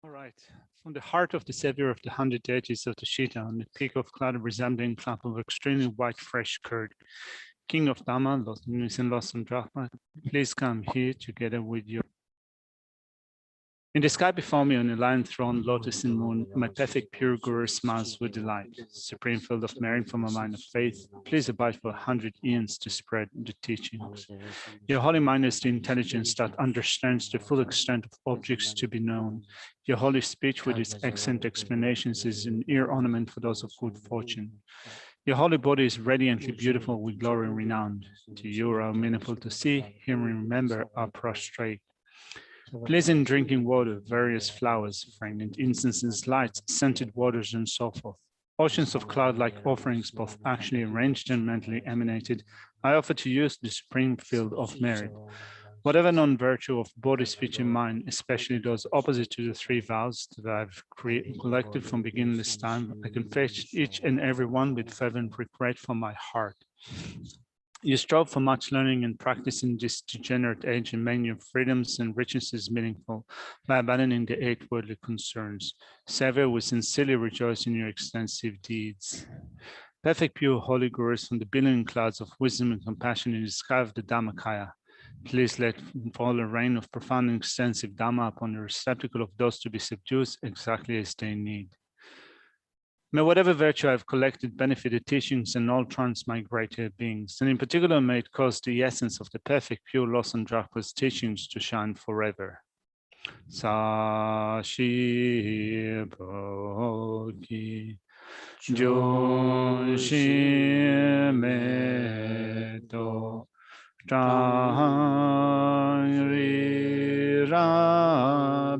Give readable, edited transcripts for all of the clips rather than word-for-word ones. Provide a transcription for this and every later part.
All right. From the heart of the savior of the 100 deities of the Shita, on the peak of cloud resembling clump of extremely white fresh curd, king of Dhamma, lost in lost and Drachma, please come here together with you. In the sky before me, on a lion throne, lotus in moon, my perfect pure guru smiles with delight. Supreme field of merit from a mind of faith, please abide for 100 eons to spread the teachings. Your holy mind is the intelligence that understands the full extent of objects to be known. Your holy speech with its excellent explanations is an ear ornament for those of good fortune. Your holy body is radiantly beautiful with glory and renown. To you are meaningful to see, hear and remember are prostrate. Pleasant drinking water, various flowers, fragrant incenses, lights, scented waters, and so forth. Oceans of cloud-like offerings, both actually arranged and mentally emanated, I offer to use the supreme field of merit. Whatever non-virtue of body, speech, and mind, especially those opposite to the three vows that I've collected from beginningless time, I confess each and every one with fervent regret from my heart. You strove for much learning and practice in this degenerate age and made your freedoms and richnesses meaningful by abandoning the 8 worldly concerns. Savior, we sincerely rejoice in your extensive deeds. Perfect, pure, holy gurus from the billowing clouds of wisdom and compassion in the sky of the Dhammakaya, please let fall a rain of profound and extensive Dhamma upon the receptacle of those to be subdued exactly as they need. May whatever virtue I've collected benefit the teachings and all transmigrated beings, and in particular may it cause the essence of the perfect pure loss and Drachma's teachings to shine forever. Sashi Bhogi Joshi Meto Tangri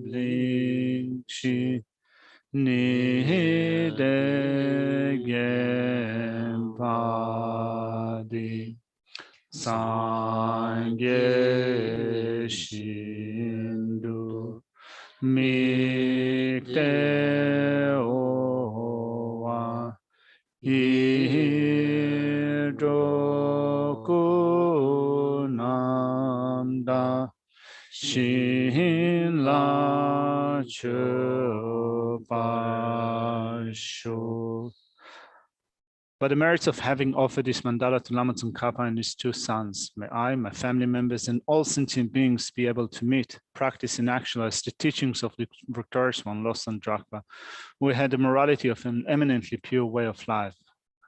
Rablikshi Nidegem Vadi Sangye Shindu Mikte Owa Idroku Namda Shin La Chupashu. By the merits of having offered this mandala to Lama Tsongkhapa and his 2 sons, may I, my family members, and all sentient beings be able to meet, practice, and actualize the teachings of the victorious one, Losang Drachma, who had the morality of an eminently pure way of life,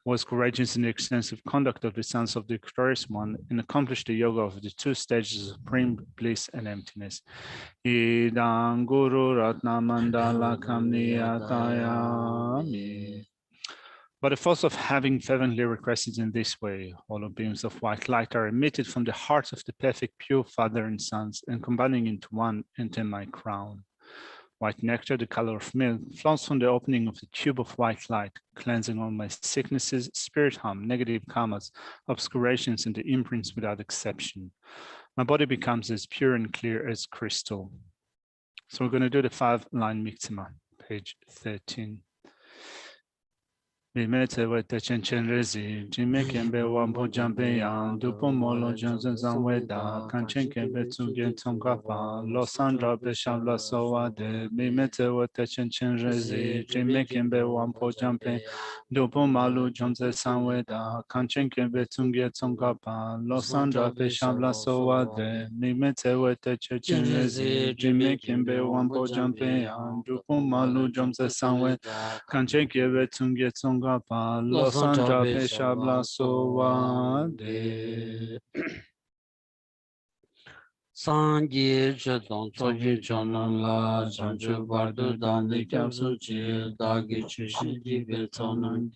was courageous in the extensive conduct of the sons of the victorious one, and accomplished the yoga of the 2 stages of supreme bliss and emptiness. Idang Guru Ratna Mandala Kamniyatayami. By the force of having fervently requested in this way, hollow beams of white light are emitted from the hearts of the perfect pure father and sons, and combining into one, enter my crown. White nectar, the color of milk, flows from the opening of the tube of white light, cleansing all my sicknesses, spirit harm, negative karmas, obscurations, and the imprints without exception. My body becomes as pure and clear as crystal. So we're going to do the 5-line Mixima, page 13. Bimete wete chen chen rezi, jime kembe wampo jampe yang, dupo molo johnson samweda, kanchen kembe tsugen tsongkapa, losandra beshavla sowa de, bimete wete chen chen rezi, jime kembe wampo jampe, dupo malu johnson samweda, kanchen kembe tsugen tsongkapa, losandra beshavla sowa de, bimete wete chen chen rezi, jime kembe wampo jampe yang, dupo malu johnson samweda, kanchen kembe tsugen tsongkapa, Losandra Peshabla Sowade Sangi Cheton Tsoji Chonon La Chanchu Bardu Dandi Kyapsu Chi Dagi Chishi Jibe Tsonon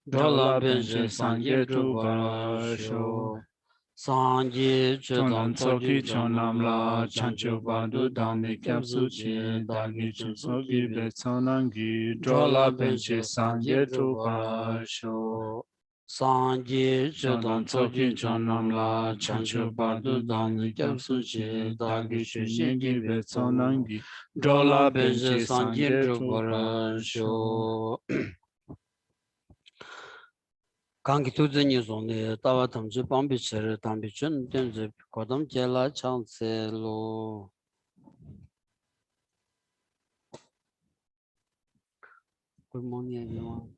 Dola Benje Sangi Tubarasho Sangi Cheton Tsoji Chonam La Chanchu Bardu Dandi Kyapsu Chi Dagi Chishi Jibe Tsonangi Dola Benje Sangi Tubarasho Sanji Chetan Tsoki Chonam La Chanchu Bardu Dani Kyapsu Chi Dagi Shushi Gibe Tsonangi Drola Benje Sanji Drupara Sho Kanki Tuzi Nizoni Tawa Tamchi Pambi Chere Tambi Chun Tenzi Kodam Jela Changse Lo Good morning, everyone.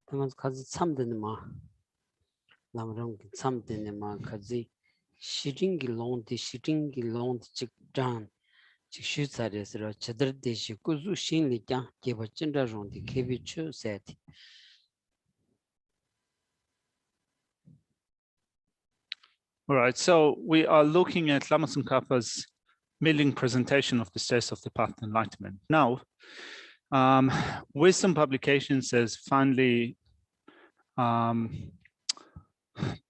Tamaz kazi 참되는마. Lamrim 참되는마 kazi 시딩기 롱디 직장 직슈사레스로 제들대시 꾸주 신리장 개버진다종디 개비추 세트. All right, so we are looking at Lama Tsongkhapa's milling presentation of the states of the path of enlightenment. Now, Wisdom Publications has finally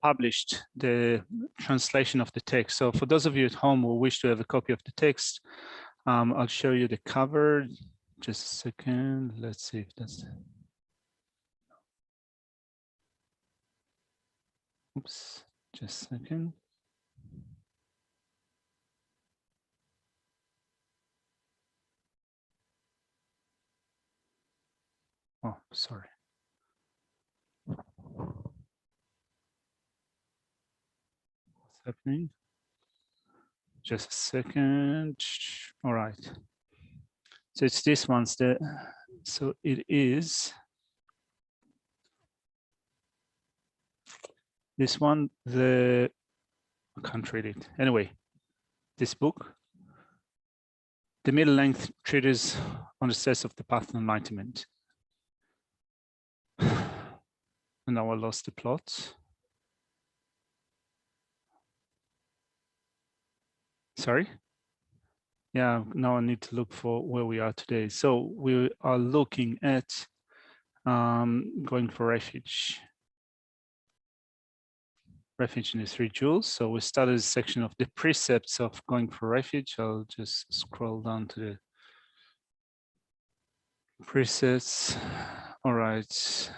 published the translation of the text. So for those of you at home who wish to have a copy of the text, I'll show you the cover. Just a second. Let's see if that's. Oops, just a second. Oh, sorry. What's happening? Just a second. All right. So it's this one's the. So it is. This one, I can't read it. Anyway, this book, the middle length treatise on the steps of the path of enlightenment. And now I lost the plot. Sorry. Yeah, now I need to look for where we are today. So we are looking at going for refuge. Refuge in the 3 jewels. So we started a section of the precepts of going for refuge. I'll just scroll down to the precepts. All right.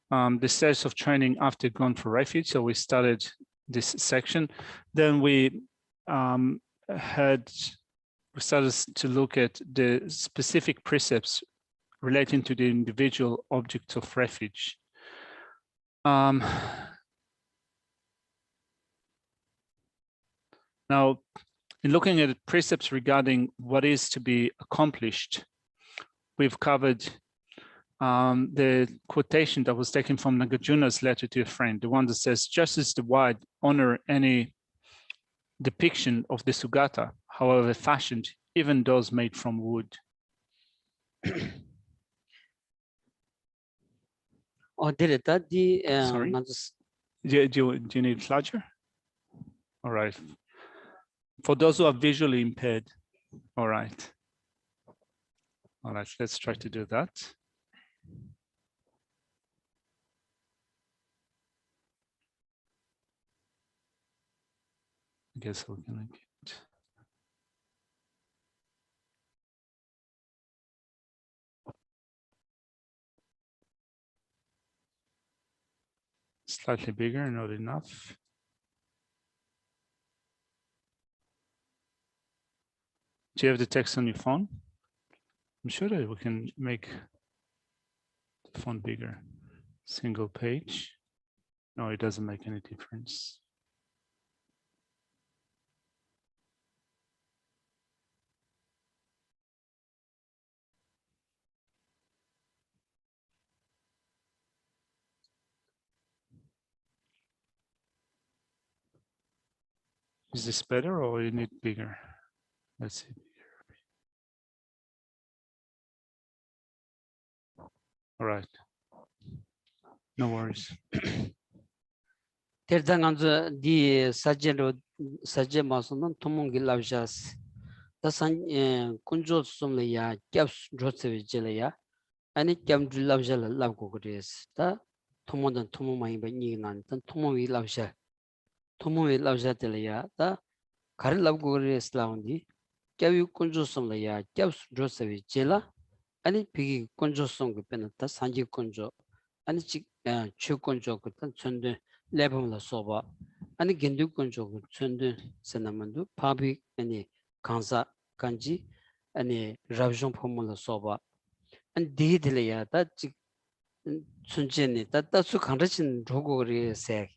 The steps of training after going for refuge. So we started this section. Then we started to look at the specific precepts relating to the individual objects of refuge. Now, in looking at precepts regarding what is to be accomplished, we've covered the quotation that was taken from Nagarjuna's letter to a friend, the one that says, just as the wide honor any depiction of the Sugata, however fashioned, even those made from wood. Sorry? Do you need it larger? All right. For those who are visually impaired, all right. All right, let's try to do that. I guess we're gonna get. Slightly bigger, not enough. Do you have the text on your phone? I'm sure that we can make the font bigger. Single page. No, it doesn't make any difference. Is this better or you need bigger? Let's see. All right. No worries. 대장한저 디 사제로 사제 마서는 토몽기 랍샤스 다산 군조 숨려야 캡스 조스비질이야 아니 캡드 랍샤를 랍고 그래스 다 토몽던 토몽 많이 버니난 토몽이 랍샤 토몽이 랍샤들이야 다 가를 랍고 그래스 라운디 캡유 군조 숨려야 캡스 조스비질라 아니 비기 군조 숨그 빼는다 산지 군조 아니 직 최군조 그던 전대 레벨로 써봐 아니 gendukunjo chundu senamandu public ani kansa kanji ani rabjon formula soba and didleya ta chunjeni ta su khanrachin rogo re se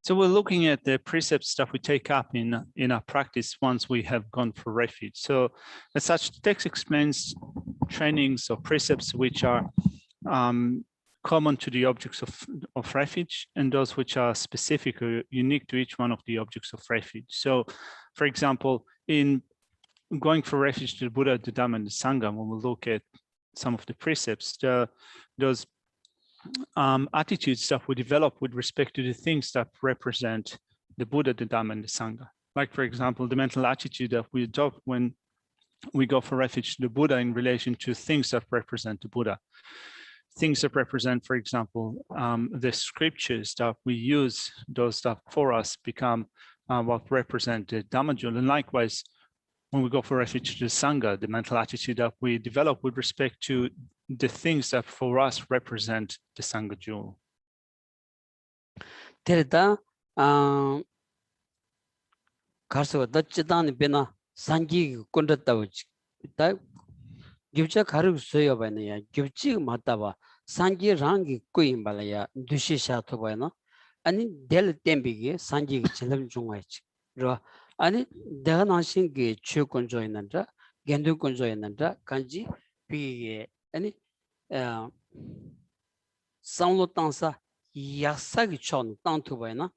So we're looking at the precepts that we take up in our practice once we have gone for refuge. So as such, the text explains trainings or precepts which are common to the objects of refuge and those which are specific or unique to each one of the objects of refuge. So, for example, in going for refuge to the Buddha, the Dhamma, and the Sangha, when we look at some of the precepts, those attitudes that we develop with respect to the things that represent the Buddha, the Dhamma, and the Sangha. Like, for example, the mental attitude that we adopt when we go for refuge to the Buddha in relation to things that represent the Buddha. Things that represent, for example, the scriptures that we use, those that for us become what represent the Dhamma jewel. And likewise, when we go for refuge to the Sangha, the mental attitude that we develop with respect to the things that for us represent the Sangha jewel. Terda karso dachidani bena sangi kundatavuch. Da givcha karu soyo bana ya givchi mataba sangi rangi kuin balaya dushi shato bana ani del tembigi sangi chilam jungaichi. Ro ani dehanashingi chu konjo inandra gendu konjo inandra kanji pi ani samlo tansa yaksa gi chon tantu bayna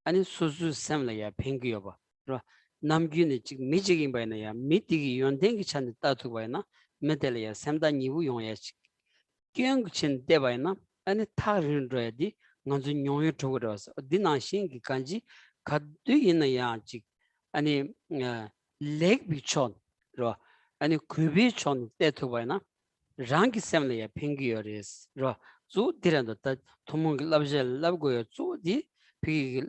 ani suzu semla ya pengi yoba ro namgyune chig mijigin bayna ya mitigi yondengi chan tatu bayna medele ya semda nibu yongya chig kyang chen de bayna ani tarin redi nganzu nyongyo togros dina shingi kanji kaddu ina ya chig ani leg bi chon ro ani kubi chon tetu bayna rangi semle ya pengi yores ro zu dirando ta tomong labjel labgo zu di pi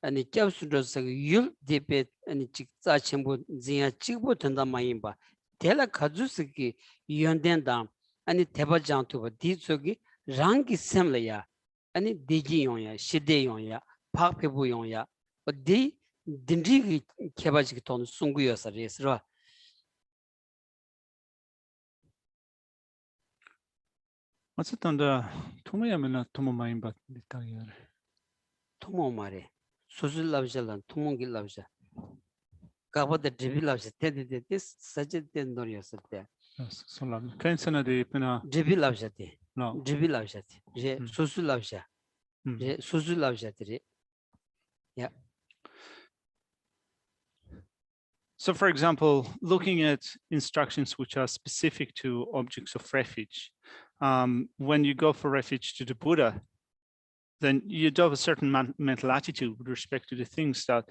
ani kyapsu rosa yul depe ani chikza chembo ziya chikbo tanda mayimba tela khajuski yonden da ani teba jantu ba di zogi rangi semle ya ani deji yon ya shide yon ya pakpebu yon ya di dindri kebaji ton sungu yosa res ro 어쨌든 토모야면은 토모마인바 리타이어를 토모 말에 수술 랍잘란 토몽길 랍자 가보다 드빌 랍자 테데데 사제된 놀이었을 때 솔람 캔서나데 페나 드빌 랍자데 no 드빌 랍자데 제 수술 랍자 제 수술 랍자들이 야 So, for example, looking at instructions which are specific to objects of refuge, when you go for refuge to the Buddha, then you have a certain mental attitude with respect to the things that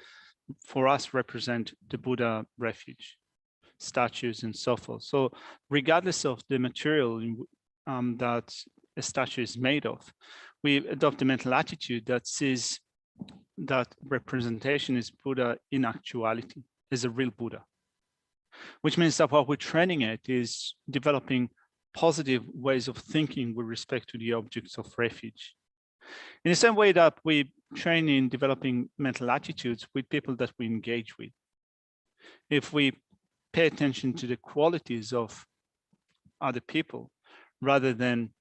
for us represent the Buddha refuge, statues and so forth. So regardless of the material that a statue is made of, we adopt a mental attitude that sees that representation is Buddha in actuality, is a real Buddha, which means that what we're training at is developing positive ways of thinking with respect to the objects of refuge. In the same way that we train in developing mental attitudes with people that we engage with. If we pay attention to the qualities of other people, rather than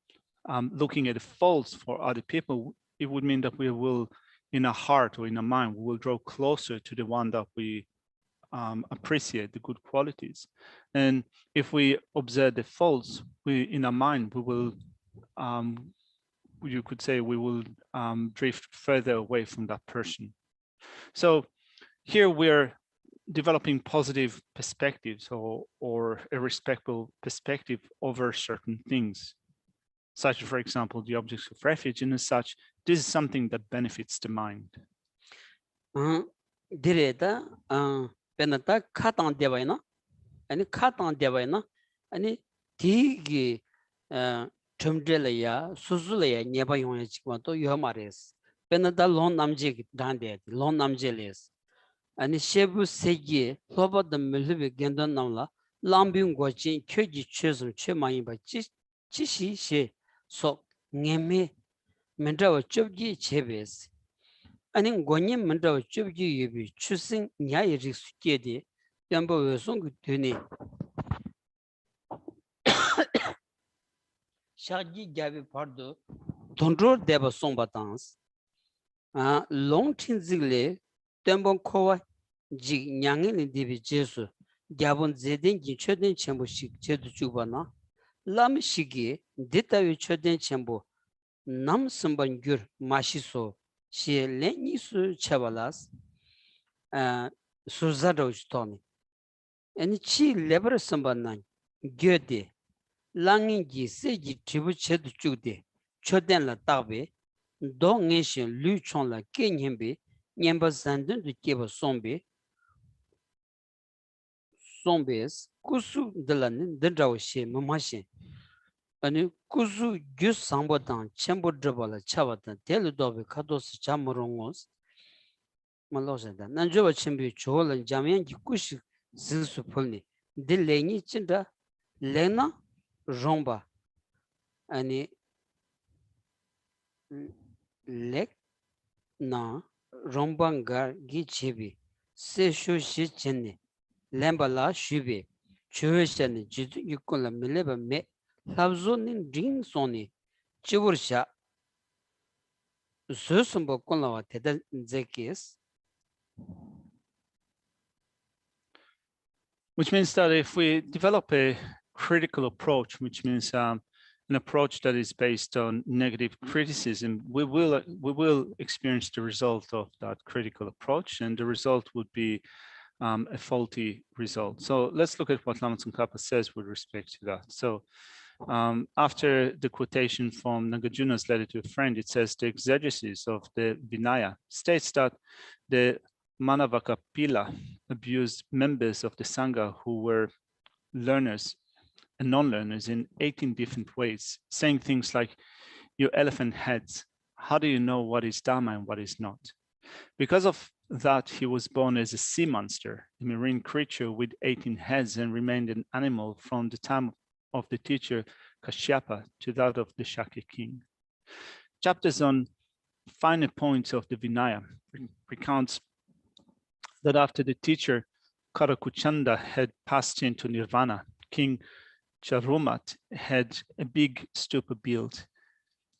looking at the faults for other people, it would mean that we will, in our heart or in our mind, we will draw closer to the one that we appreciate, the good qualities. And if we observe the faults, in our mind, we will, you could say, we will drift further away from that person. So here we're developing positive perspectives or a respectful perspective over certain things, such as, for example, the objects of refuge. And as such, this is something that benefits the mind. penata khatang devaina ani khatang devaina ani digi chumdeleya suzulaya nyeba yongya chikma to yomares penata lon namje dande lon namjeles ani shebu segi loba da melbe gendan namla lambing gojin kyoji chözüm chemayin ba chishi she so ngeme mendawa chobgi chebes 아니 고님 먼저 줍기 예비 추승 냐이 리스케디 연보 외송 되니 shagi gabi pardo tondro deba somba dans long tin zigle tembon kowa ji nyangi ni debi jesu gabon zeden gi choden chembo shik chedu chubana lam shigi detawi choden chembo nam samban gyur mashiso she lengi su chabalas suzado ustoni eni chi lebar samban gyode langin gi seji tribu chedu chugde choden la tabe do ngeshin lu chon la kenyembe nyemba zandun du keba sombes kusu delanin dendraw she mamashin ani kusu gyus sambodan chembo drabala chabatan telu dobe kados chamorongos malosada nanjoba chembi cholan jamyan gi kushi zilsu pulni dillengi chinda lena romba ani lek na rombangar gi chebi se shu shi chenne lembala shubi chuweshani jitu yukula mileba me labzo nin ring soni chibursha susumbo kunlawa teda zekis. Which means that if we develop a critical approach, which means an approach that is based on negative criticism, we will experience the result of that critical approach, and the result would be a faulty result. So let's look at what Lama Tsongkhapa says with respect to that. So after the quotation from Nagarjuna's letter to a friend, it says the exegesis of the Vinaya states that the Manavaka Pila abused members of the Sangha who were learners and non-learners in 18 different ways, saying things like, "You elephant heads, how do you know what is Dharma and what is not?" Because of that, he was born as a sea monster, a marine creature with 18 heads, and remained an animal from the time of the teacher Kashyapa to that of the Shakya king. Chapters on finer points of the Vinaya recounts that after the teacher Karakuchanda had passed into Nirvana, King Charumat had a big stupa built.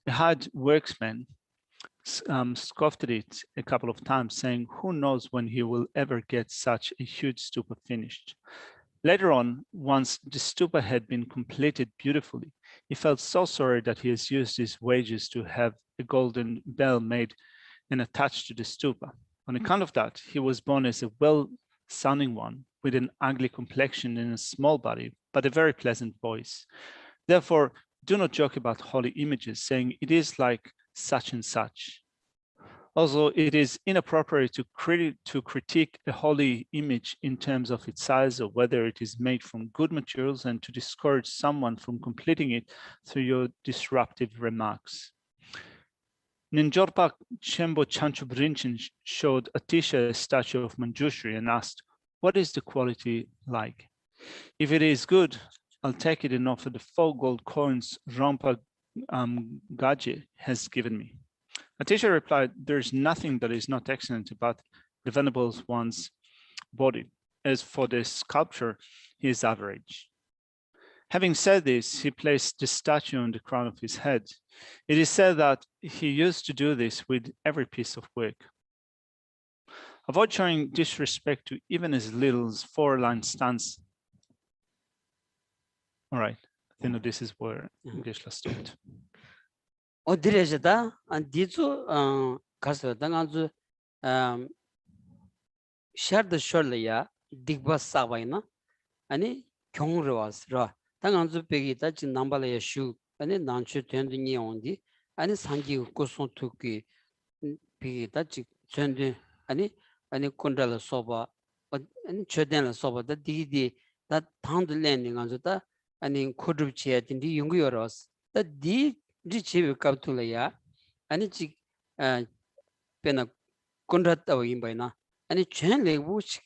A hard worksman scoffed at it a couple of times, saying, "Who knows when he will ever get such a huge stupa finished?" Later on, once the stupa had been completed beautifully, he felt so sorry that he has used his wages to have a golden bell made and attached to the stupa. On account of that, he was born as a well-sounding one with an ugly complexion and a small body, but a very pleasant voice. Therefore, do not joke about holy images, saying it is like such and such. Also, it is inappropriate to critique a holy image in terms of its size or whether it is made from good materials, and to discourage someone from completing it through your disruptive remarks. Ninjorpa Chembo Chanchubrinchen showed Atisha a statue of Manjushri and asked, "What is the quality like? If it is good, I'll take it and offer the 4 gold coins Rampa Gaje has given me." Atisha replied, "There is nothing that is not excellent about the venerable one's body. As for the sculpture, he is average." Having said this, he placed the statue on the crown of his head. It is said that he used to do this with every piece of work. Avoid showing disrespect to even as little as 4-line stance. All right, I think this is where Geshe stopped. 어디래서다 안디주 가서 당한주 샤르드 셜려야 딕바 사바이나 아니 경으로 왔으라 당한주 베기다 진 남발에 슈 아니 난추 된딩이 온디 아니 상기 고송 투기 베기다 지 전데 아니 콘달라 소바 아니 최대한 소바다 디디 다 당들 랜딩 안주다 아니 코드브치야 딘디 용구여러스 다디 지치비 갑툴이야 아니 지 페나 콘라타고 임바이나 아니 전레부식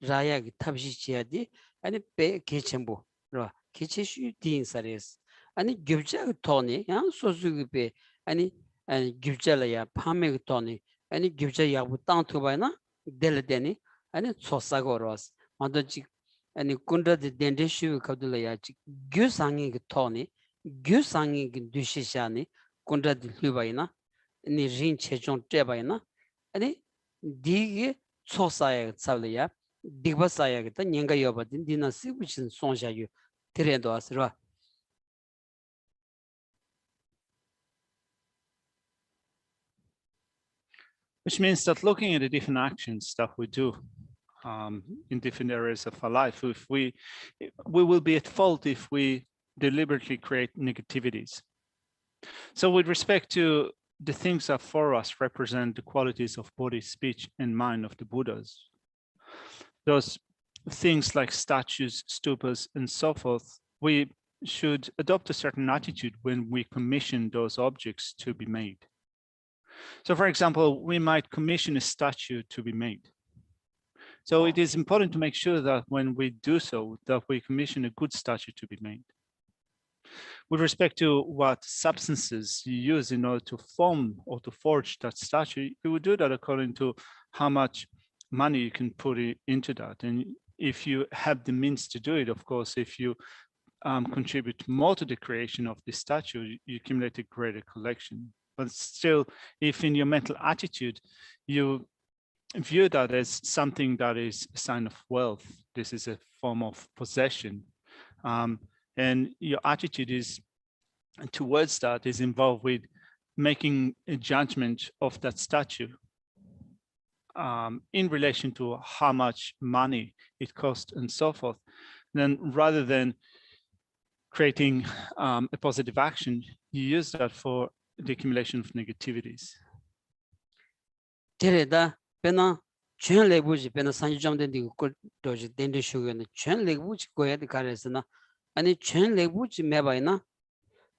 라야기 탑시치야디 아니 베 개첨보 라 개체슈 디인사레스 아니 gyubja 토니 야 소수기베 아니 gyubjalaya 파메 토니 아니 gyubja 야부 땅투바이나 델데니 아니 소사고로스 만도지 아니 군다데 덴데슈 카둘라야 규상이 토니 규상이 두시샤니 군다데 류바이나 아니 린 체종 떼바이나 아니 디게 초사야 살이야 디바사야겠다 냥가 여바딘 디나 시부신 송샤유 트렌도 아스라 Which means that looking at the different actions that we do in different areas of our life, if we will be at fault if we deliberately create negativities. So with respect to the things that for us represent the qualities of body, speech, and mind of the Buddhas, those things like statues, stupas, and so forth, we should adopt a certain attitude when we commission those objects to be made. So for example, we might commission a statue to be made. So it is important to make sure that when we do so, that we commission a good statue to be made. With respect to what substances you use in order to form or to forge that statue, you would do that according to how much money you can put into that. And if you have the means to do it, of course, if you contribute more to the creation of the statue, you accumulate a greater collection. But still, if in your mental attitude, you view that as something that is a sign of wealth, this is a form of possession, and your attitude is towards that is involved with making a judgment of that statue in relation to how much money it costs and so forth, then rather than creating a positive action, you use that for the accumulation of negativities. 데레다 베나 chen lebuji 베나 산지점된 디고 도지 덴데 쇼게는 chen lebuji 고야디 가레스나 아니 chen lebuji 메바이나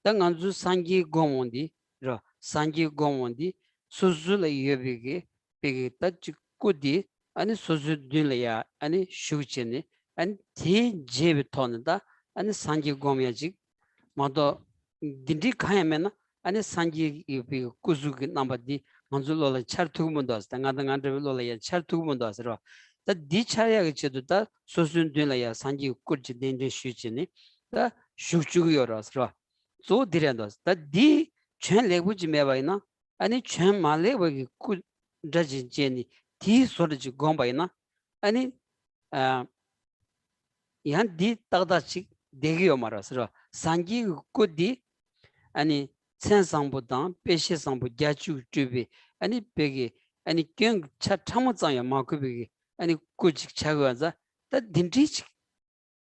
당안주 산기 고몬디 라 산기 고몬디 수즈레 예비게 베게 따지 꾸디 아니 수즈들이야 아니 슈치니 아니 티 제비 토는다 아니 산기 고미야지 모두 딘디 카야메나 아니 산지 이 꾸즈기 남바디 만줄로라 차르투문도 왔다 나당한테로라 차르투문도 왔어 다 디차야게 쳐도다 소순들이야 산지 꾸지 덴데 슈치니 다 슈추기요라서 조 디렌도스 다디 chen lebuji mebaina ani chen male wagi ku daji jeni di sorji gombaina ani yan di tagdachi degiyo marasra sangi kudi ani chen sangbu dang peshe sangbu gyachu tubi ani pegi ani kyung cha chamazang ya makubigi ani kuji chagwaza da dindri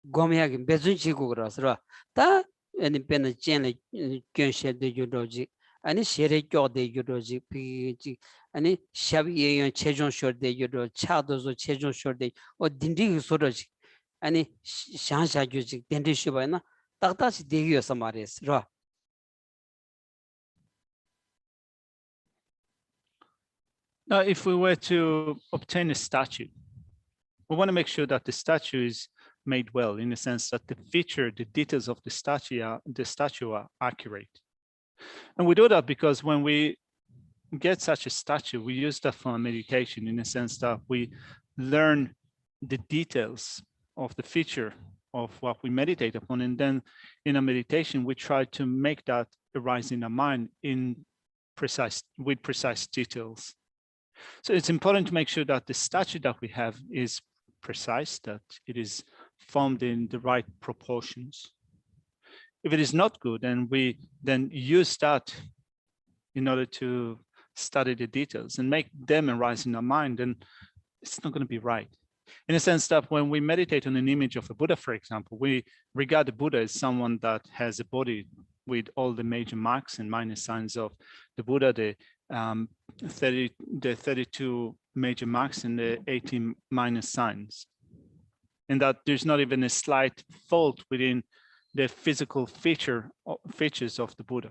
gomyagi bezunchi kugrasra da ani pena chen Geshe de yudoji ani shere kyo de yudoji pi ani shabi yeyon chejong shor de yudo chadozo chejong shor de o dindi soroji ani shansha gyuji dindi shibana taktachi de yo samares ro. Now, if we were to obtain a statue, we want to make sure that the statue is made well, in the sense that the details of the statue are accurate. And we do that because when we get such a statue, we use that for meditation, in the sense that we learn the details of the feature of what we meditate upon. And then in a meditation, we try to make that arise in our mind with precise details. So it's important to make sure that the statue that we have is precise, that it is formed in the right proportions. If it is not good, and we then use that in order to study the details and make them arise in our mind, then it's not going to be right. In a sense that when we meditate on an image of a Buddha, for example, we regard the Buddha as someone that has a body with all the major marks and minor signs of the Buddha, the 32 major marks and the 18 minor signs, and that there's not even a slight fault within the physical features of the Buddha.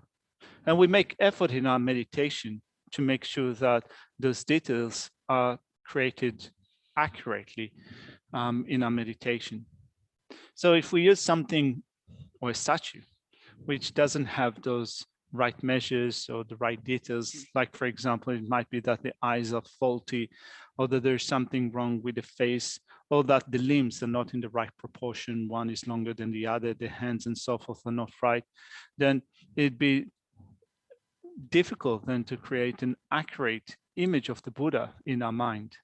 And we make effort in our meditation to make sure that those details are created accurately in our meditation. So if we use something or a statue which doesn't have those right measures or the right details, like for example, it might be that the eyes are faulty, or that there's something wrong with the face, or that the limbs are not in the right proportion, one is longer than the other, the hands and so forth are not right, then it'd be difficult then to create an accurate image of the Buddha in our mind.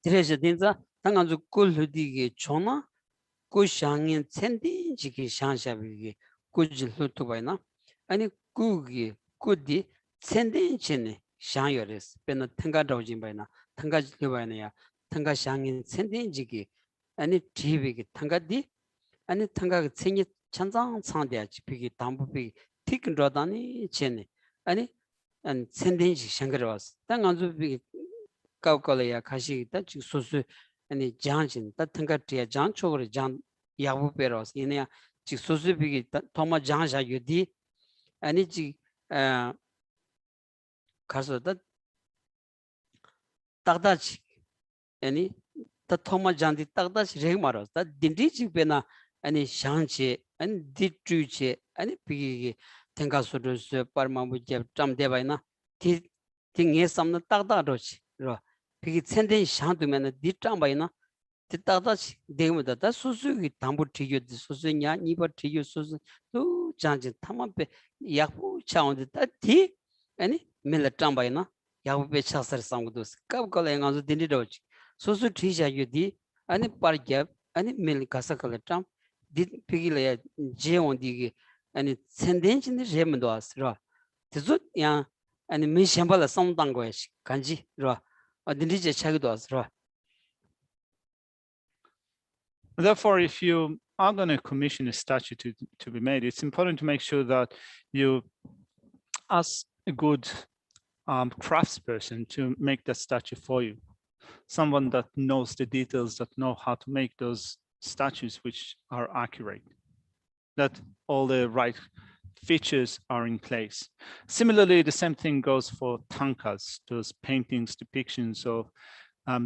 그래서 진짜 당한주 꿀르디게 존나 고샹인 첸디지기 샹샤비기 꾸질루토바이나 아니 꾸기 꾸디 첸디치네 샹여레스 베나 탕가다오진바이나 탕가지바이나야 탕가샹인 첸디지기 아니 티비기 탕가디 아니 탕가가 생이 찬장 상대야지 비기 담부비 티근로다니 첸네 아니 안 첸디지 샹거라스 당한주 비기 까우까래야 가시다 지금 소수 아니 장진 다 탕가티야 장초를 장 야부페로스 이네야 지 소수비기 토마 장샤 유디 아니 지 가서다 딱다치 아니 다 토마 장디 딱다치 레 말어 다 딘디지 베나 아니 샹치 아니 디트주치 아니 비기 탕가소르스 파르마부제 짬데바이나 티 팅에 삼나 딱다로치 로 비기 첸덴 샹두면은 디트람바이나 디따다치 데무다다 소수기 담부 티교디 소수냐 니버 티교 소수 또 장진 타만페 야부 차온데 따티 아니 밀라트람바이나 야부페 차서 상고도스 갑콜랭아즈 딘디도치 소수 티샤 유디 아니 파르게 아니 밀가사컬트람 디 비기레 제온디기 아니 첸덴진데 제문도스라 드즈 야 아니 미샴발라 성당고야시 간지 라 딘디제 차기도스라. Therefore, if you are going to commission a statue to be made, it's important to make sure that you ask a good craftsperson to make that statue for you. Someone that knows the details, that know how to make those statues which are accurate, that all the right features are in place. Similarly, the same thing goes for tankas, those paintings, depictions of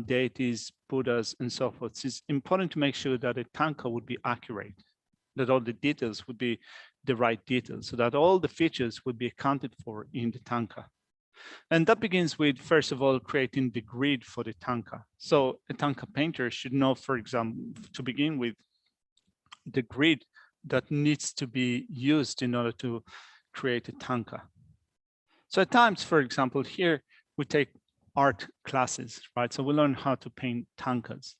deities, Buddhas, and so forth. It's important to make sure that a tanka would be accurate, that all the details would be the right details, so that all the features would be accounted for in the tanka. And that begins with, first of all, creating the grid for the tanka. So a tanka painter should know, for example, to begin with, the grid that needs to be used in order to create a tanka. So at times, for example, here we take art classes, right? So we learn how to paint tankas.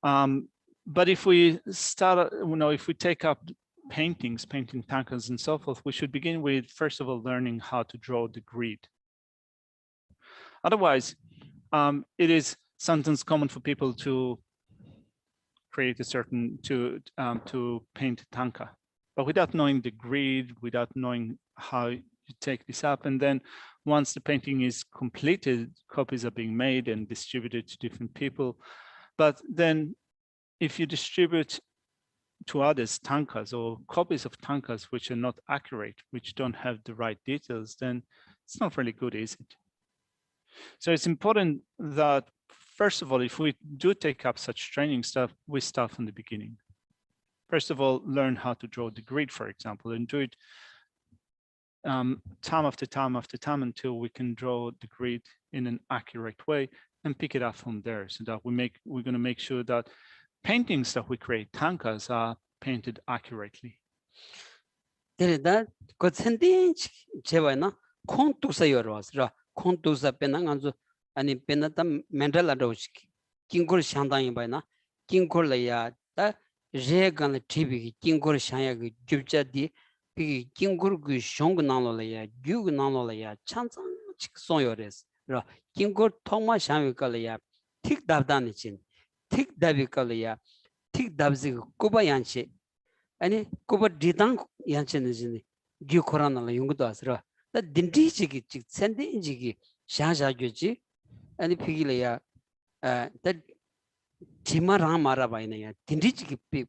But if we start, if we take up painting tankas and so forth, we should begin with, first of all, learning how to draw the grid. Otherwise, it is sometimes common for people to create a certain, to paint a tanka, but without knowing the grid, without knowing how you take this up. And then once the painting is completed, copies are being made and distributed to different people. But then if you distribute to others tankas or copies of tankas which are not accurate, which don't have the right details, then it's not really good, is it? So it's important that, first of all, if we do take up such training stuff, we start from the beginning. First of all, learn how to draw the grid, for example, and do it time after time after time until we can draw the grid in an accurate way and pick it up from there, so that we're going to make sure that paintings that we create, tankas, are painted accurately. 데레다 고센디 제와나 콘투사요로스라 콘투사 페나간조 아니 페나타 멘탈라도시 킹골 샹당이 바이나 킹골라야 다 제간 티비 킹골 샹야기 줍자디 비 킹골 그 숑그나로라야 규그나로라야 찬창 직송요레스 라 킹골 토마 샹위깔라야 틱답다니친 틱답이깔라야 틱답지 고바얀시 아니 고바 디당 양체는지니 규코라나라 용도 아스라 다 딘디지기 직 센디지기 샤샤교지 아니 피길이야 다 지마라마라 바이나야 딘디지기 피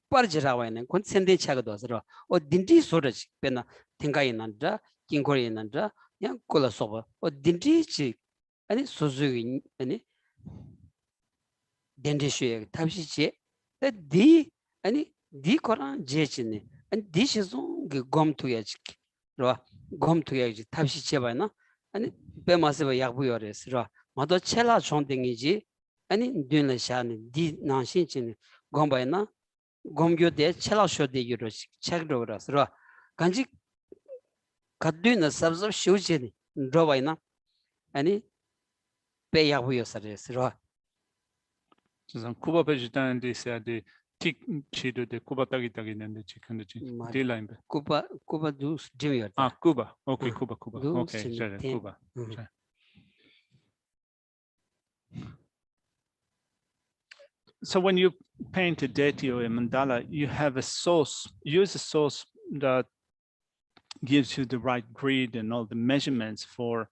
빠르지라와이네 콘 센디 차가도 아스라 어 딘디 소르지 베나 탱가이난다 긴고리난다 양 콜라소바 어 딘디지 아니 소즈기 아니 딘디슈에 탑시지 디 아니 디 코란 제치네 아니 디시송 그 검투야지 로 검투야지 탑시 제바나 아니 베마스바 약부여레스라 마도 첼라 총딩이지 아니 뒤에 샤니 디 나신친 곰바이나 곰교대 첼라쇼데 유로 책로라서 간지 kaduna sabzab shujeni robaina ani peyahuyo saresro 저 쿠바 베지탄데 세데 틱 치도데 쿠바 타기타기 nen데 치칸데 딜라인베 kuba du dimiyota 아 쿠바 오케이 쿠바 du 오케이 잘 쿠바 So when you paint a deity or a mandala, you have a source, use a source that gives you the right grid and all the measurements for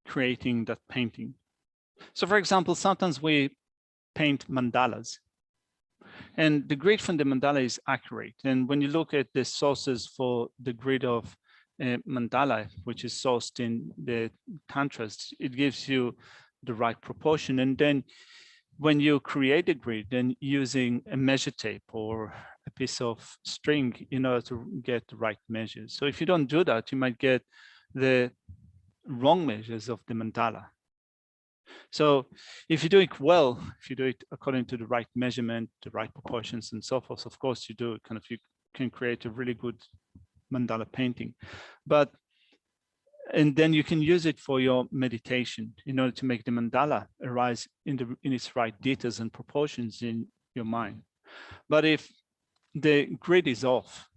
creating that painting. So for example, sometimes we paint mandalas and the grid from the mandala is accurate. And when you look at the sources for the grid of mandala, which is sourced in the contrast, it gives you the right proportion. And then when you create a grid, then using a measure tape or a piece of string in order to get the right measures. So if you don't do that, you might get the wrong measures of the mandala. So if you do it well, if you do it according to the right measurement, the right proportions and so forth, of course you do kind of, you can create a really good mandala painting. And then you can use it for your meditation in order to make the mandala arise in its right details and proportions in your mind. But if the grid is off,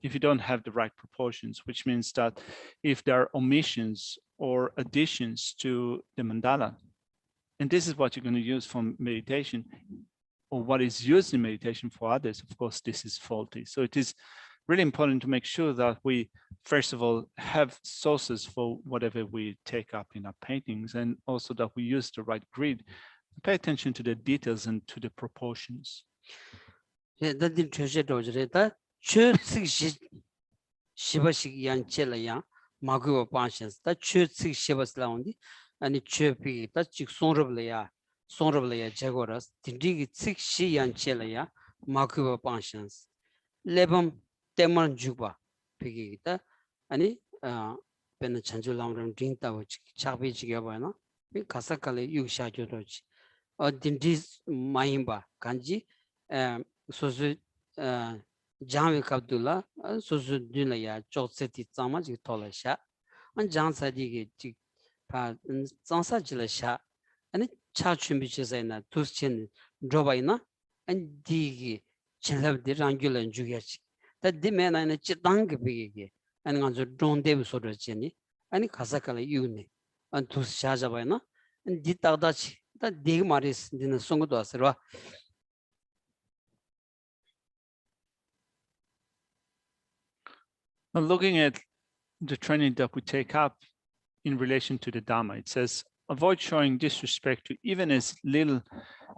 if you don't have the right proportions, which means that if there are omissions or additions to the mandala, and this is what you're going to use for meditation, or what is used in meditation for others, of course, this is faulty. So it is really important to make sure that we, first of all, have sources for whatever we take up in our paintings, and also that we use the right grid, pay attention to the details and to the proportions. 아니 최비 다직 송럽래야 제거라스 딘디기 식시얀체래야 마크바 방션스 레범 때만 주바 비기다 아니 베는 찬줄람람 딩다고 차비지게 봐나 비 가사칼에 유샤조도지 딘디 마임바 간지 소수 장위 갑둘라 소수 딘라야 조세티 짜마지 톨라샤 안 장사디게 장사질샤 아니 차춘비체사이나 두스친 드바이나 안 디기 첼럽디 랑귤런 주게치 다 디메나나 치당게 비게 아니 간저 돈데브 소르치니 아니 가사칼에 유네 안 두스샤자바이나 안 디따다치 다 디기 마리스 디는 송고도 아스라 Looking at the training that we take up in relation to the Dhamma, it says, avoid showing disrespect to even as little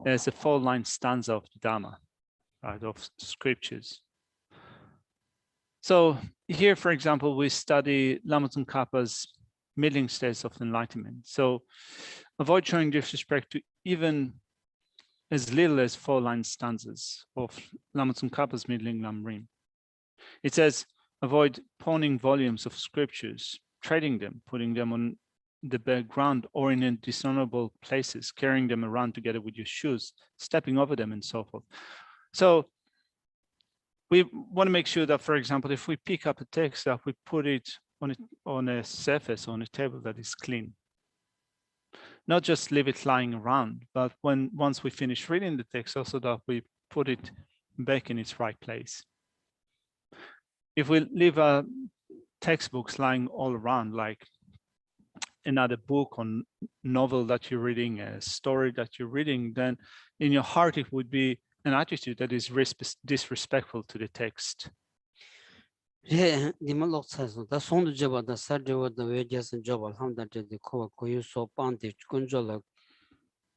as a 4-line stanza of the Dhamma, right, of scriptures. So here, for example, we study Lama Tsongkhapa's middling states of enlightenment. So avoid showing disrespect to even as little as 4-line stanzas of Lama Tsongkhapa's middling Lamrim. It says, avoid pawning volumes of scriptures, trading them, putting them on the background or in dishonorable places, carrying them around together with your shoes, stepping over them and so forth. So we want to make sure that, for example, if we pick up a text, that we put it on a surface, on a table that is clean. Not just leave it lying around, but once we finish reading the text, also that we put it back in its right place. If we leave our textbooks lying all around, like another book or novel that you're reading, a story that you're reading, then in your heart, it would be an attitude that is disrespectful to the text. 예, 님은 loksaso da sondu jeba da sardewa da wejasan joba hamda de ko koyu so pande kunjola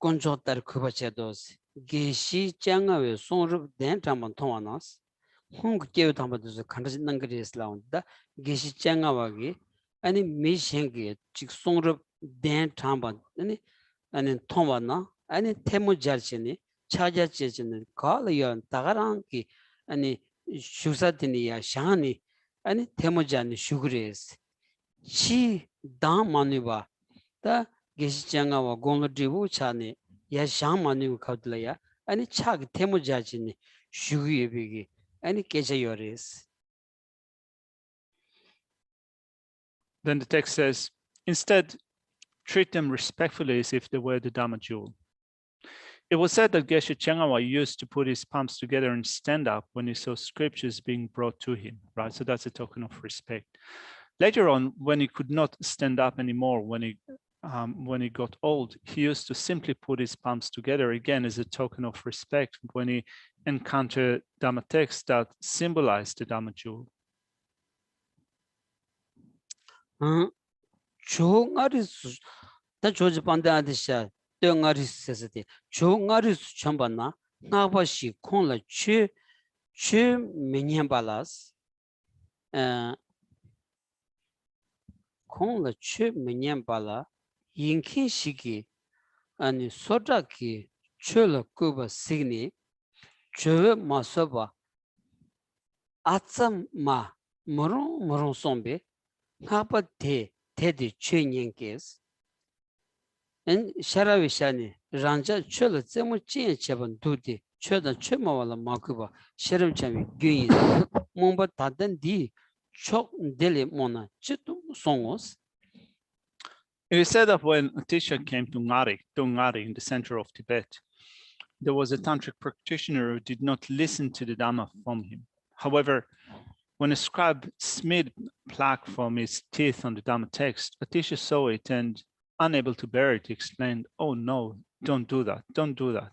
kunjo tar kubache dos Geshe changa we sonru den tamon tomanas hung keu tamadu kandas nangris launda Geshe changa wagi ani me shenge chik sonru den tamba ani tomana ani temu jarchini chaja chechini kalayon tagaranki ani shusatini ya shani 아니 테모자니 슈그레스 치 다마니바 다 게시장아와 공르디부 차니 야 샹마니 카드라야 아니 차기 테무자지니 슈기비기 아니 계셔요레스. Then the text says, instead, treat them respectfully as if they were the Dhamma jewel. It was said that Geshe Chengawa used to put his palms together and stand up when he saw scriptures being brought to him, right? So that's a token of respect. Later on, when he could not stand up anymore, when he got old, he used to simply put his palms together again as a token of respect when he encountered Dhamma texts that symbolized the Dhamma jewel. 조nga리스 다 조지 반다디샤 땡아리스세데 조nga리스 참반나 나바시 콘라 취 메니엠발라스 콘라 취 메니엠발라 인킨시기 아니 소다키 취르 쿠바 시그니 저 마서바 아참마 모롱 솜베 나바데 테디 취년께스 엔 샤라위샤니 란자 취르 쩨무 찐 쳬번 두디 취다 취마와라 마쿠바 셔름참이 균이 몽바 다던디 촉 델리 모나 쳬투 송오스. It is said that when a teacher came to Ngari in the center of Tibet, there was a tantric practitioner who did not listen to the Dhamma from him. However, when a scribe smeared plaque from his teeth on the Dhamma text, a teacher saw it and, unable to bear it, explained, "Oh no, don't do that, don't do that."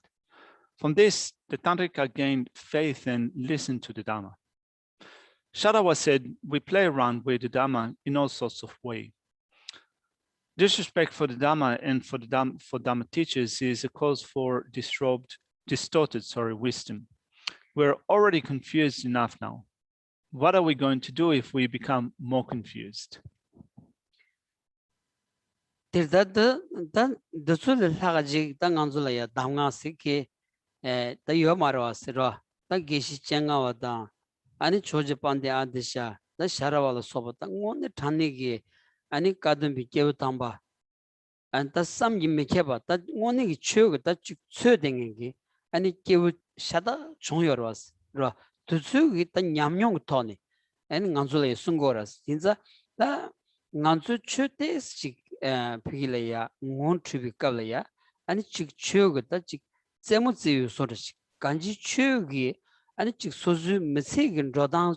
From this, the tantrika gained faith and listened to the Dhamma. Shadawa said, "We play around with the Dhamma in all sorts of ways. Disrespect for the Dhamma and for Dhamma teachers is a cause for distorted wisdom. We're already confused enough now. What are we going to do if we become more confused?" 아니 조제반데 아드샤 나 샤라발로 소바다 오늘 단내기 아니 가든 비케우 담바 안타 삼김메케바 다 오늘이 추어다 추어댕기 아니 케우 샤다 종여러스 라 두수기 다 냠뇽 토니 아니 간줄에 순고라스 진짜 다 간주 추테스 피길이야 온 트비깔이야 아니 직 추어다 직 세무지유 소르시 간지 추어기 아니 즉 소주 메시긴 로당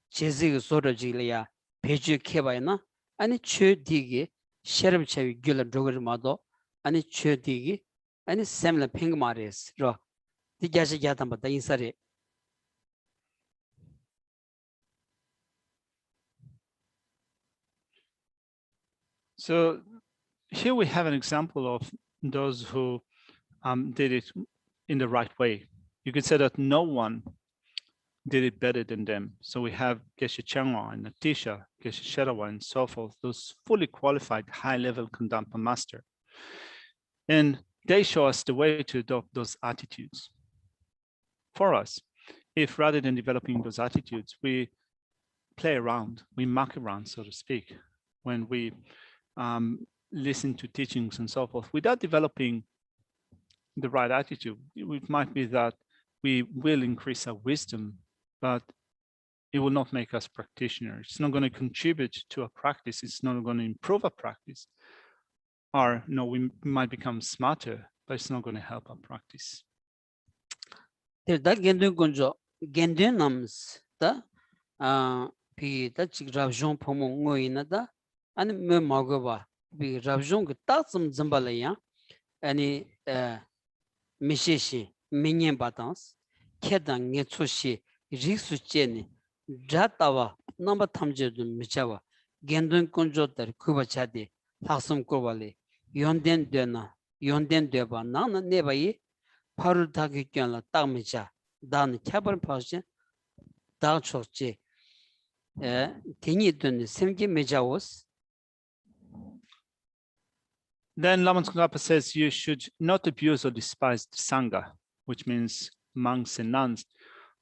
제지가 소르지리야 배주 케바이나 아니 최디기 셔름체위 귤을 조거마도 아니 최디기 아니 샘라 핑마레스 로 디가시 야담바다 인사리. So here we have an example of those who did it in the right way. You could say that no one did it better than them. So we have Geshe Changwa and Natisha, Geshe Sherawa, and so forth, those fully qualified high-level Kondampa master. And they show us the way to adopt those attitudes for us. If rather than developing those attitudes, we play around, we muck around, so to speak, when we listen to teachings and so forth, without developing the right attitude, it might be that we will increase our wisdom, but it will not make us practitioners. It's not going to contribute to a practice. It's not going to improve our practice. Or no, we might become smarter, but it's not going to help our practice. That gendun kunjo gendun nams da pi da chik rabjon pomo ngoina da ani me magoba bi rabjon ge ta zum zambala ya ani mishishi minyen batans kedan nge choshi riksu cheni jatawa namba thamje dun michawa gendun kunjo dar kuba chade haksum kurwale yonden deba nana nebayi 파르 다기 견라 땅미자 단 캐버 파시 다 촉지 데니든 semgi 메자오스. Then Lama Tsongkhapa says you should not abuse or despise the Sangha, which means monks and nuns,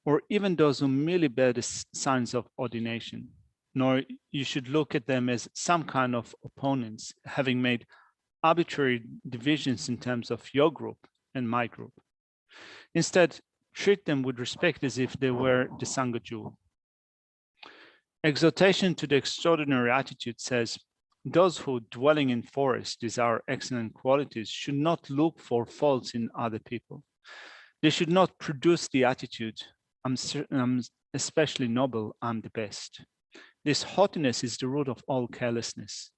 or even those who merely bear the signs of ordination, nor you should look at them as some kind of opponents, having made arbitrary divisions in terms of your group and my group. Instead, treat them with respect as if they were the Sangha jewel. Exhortation to the extraordinary attitude says, those who dwelling in forests desire excellent qualities should not look for faults in other people. They should not produce the attitude, I'm especially noble, I'm the best. This haughtiness is the root of all carelessness.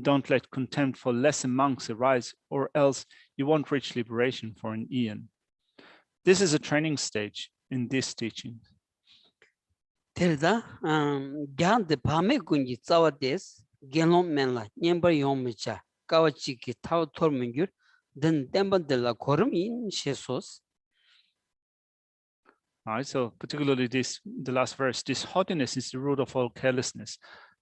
Don't let contempt for lesser monks arise, or else you won't reach liberation for an eon. This is a training stage in this teaching. Terda gyan de pame kunji tsawates gelom menla nyembar yomcha kawachi ki taw tormungur den demban de la korum in shesos. All right, so particularly the last verse, this haughtiness is the root of all carelessness.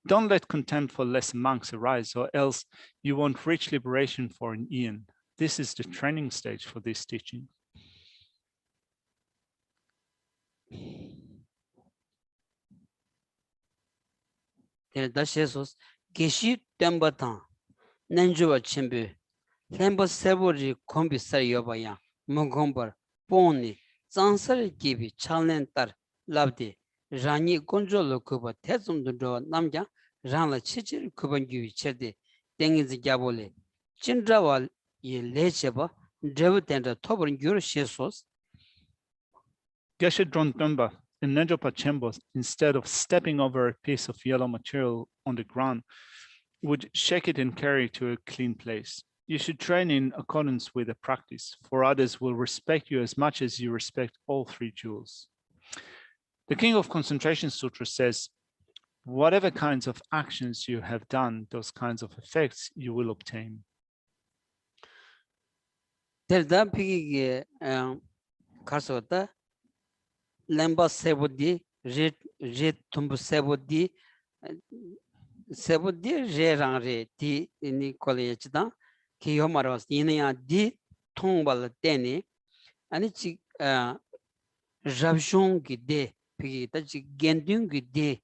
Don't let contempt for lesser monks arise, or else you won't reach liberation for an eon. This is the training stage for this teaching. Terda shesos Geshe tembatan nanjuwa chembe lemba sebori kombi sar yobaya mongombar poni zansar gibi chalentar labde rani konjolo kuba tezum do namja ranla chichir kuban gibi cherde dengiz gabole chindrawal ye lecheba drevu tenda tobrin gyur shesos. Geshe Drondumba in Nenjopa Chembos, instead of stepping over a piece of yellow material on the ground, would shake it and carry it to a clean place. You should train in accordance with the practice, for others will respect you as much as you respect all three jewels. The King of Concentration Sutra says, whatever kinds of actions you have done, those kinds of effects you will obtain. Terda pigi karsota lemba sebodi red tumbu sebodi re rang re di ni college da ki yomaros ina di tongbal teni ani chi rabshong gi de pigi ta chi gendung gi de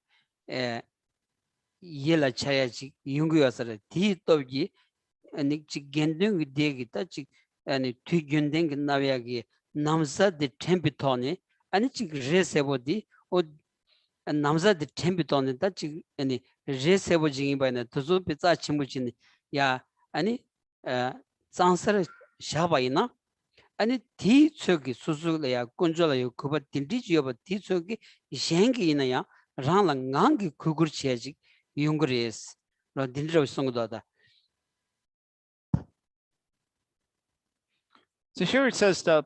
yela chaya chi yungu yasara di togi ani chi gendung gi de gi ta chi ani tu gyundeng navya gi namsa de tempitoni ani chi re sebodi o namsa de tempitoni ta chi ani re sebo jingi ba na tuzu pizza chimbuchin ya ani sansar shabaina ani ti chogi susu ya kunjola yo kuba tindi jiyoba ti chogi shengi ina ya rangla ngangi kugur cheji yungres ro dindro songdo da. So here it says that,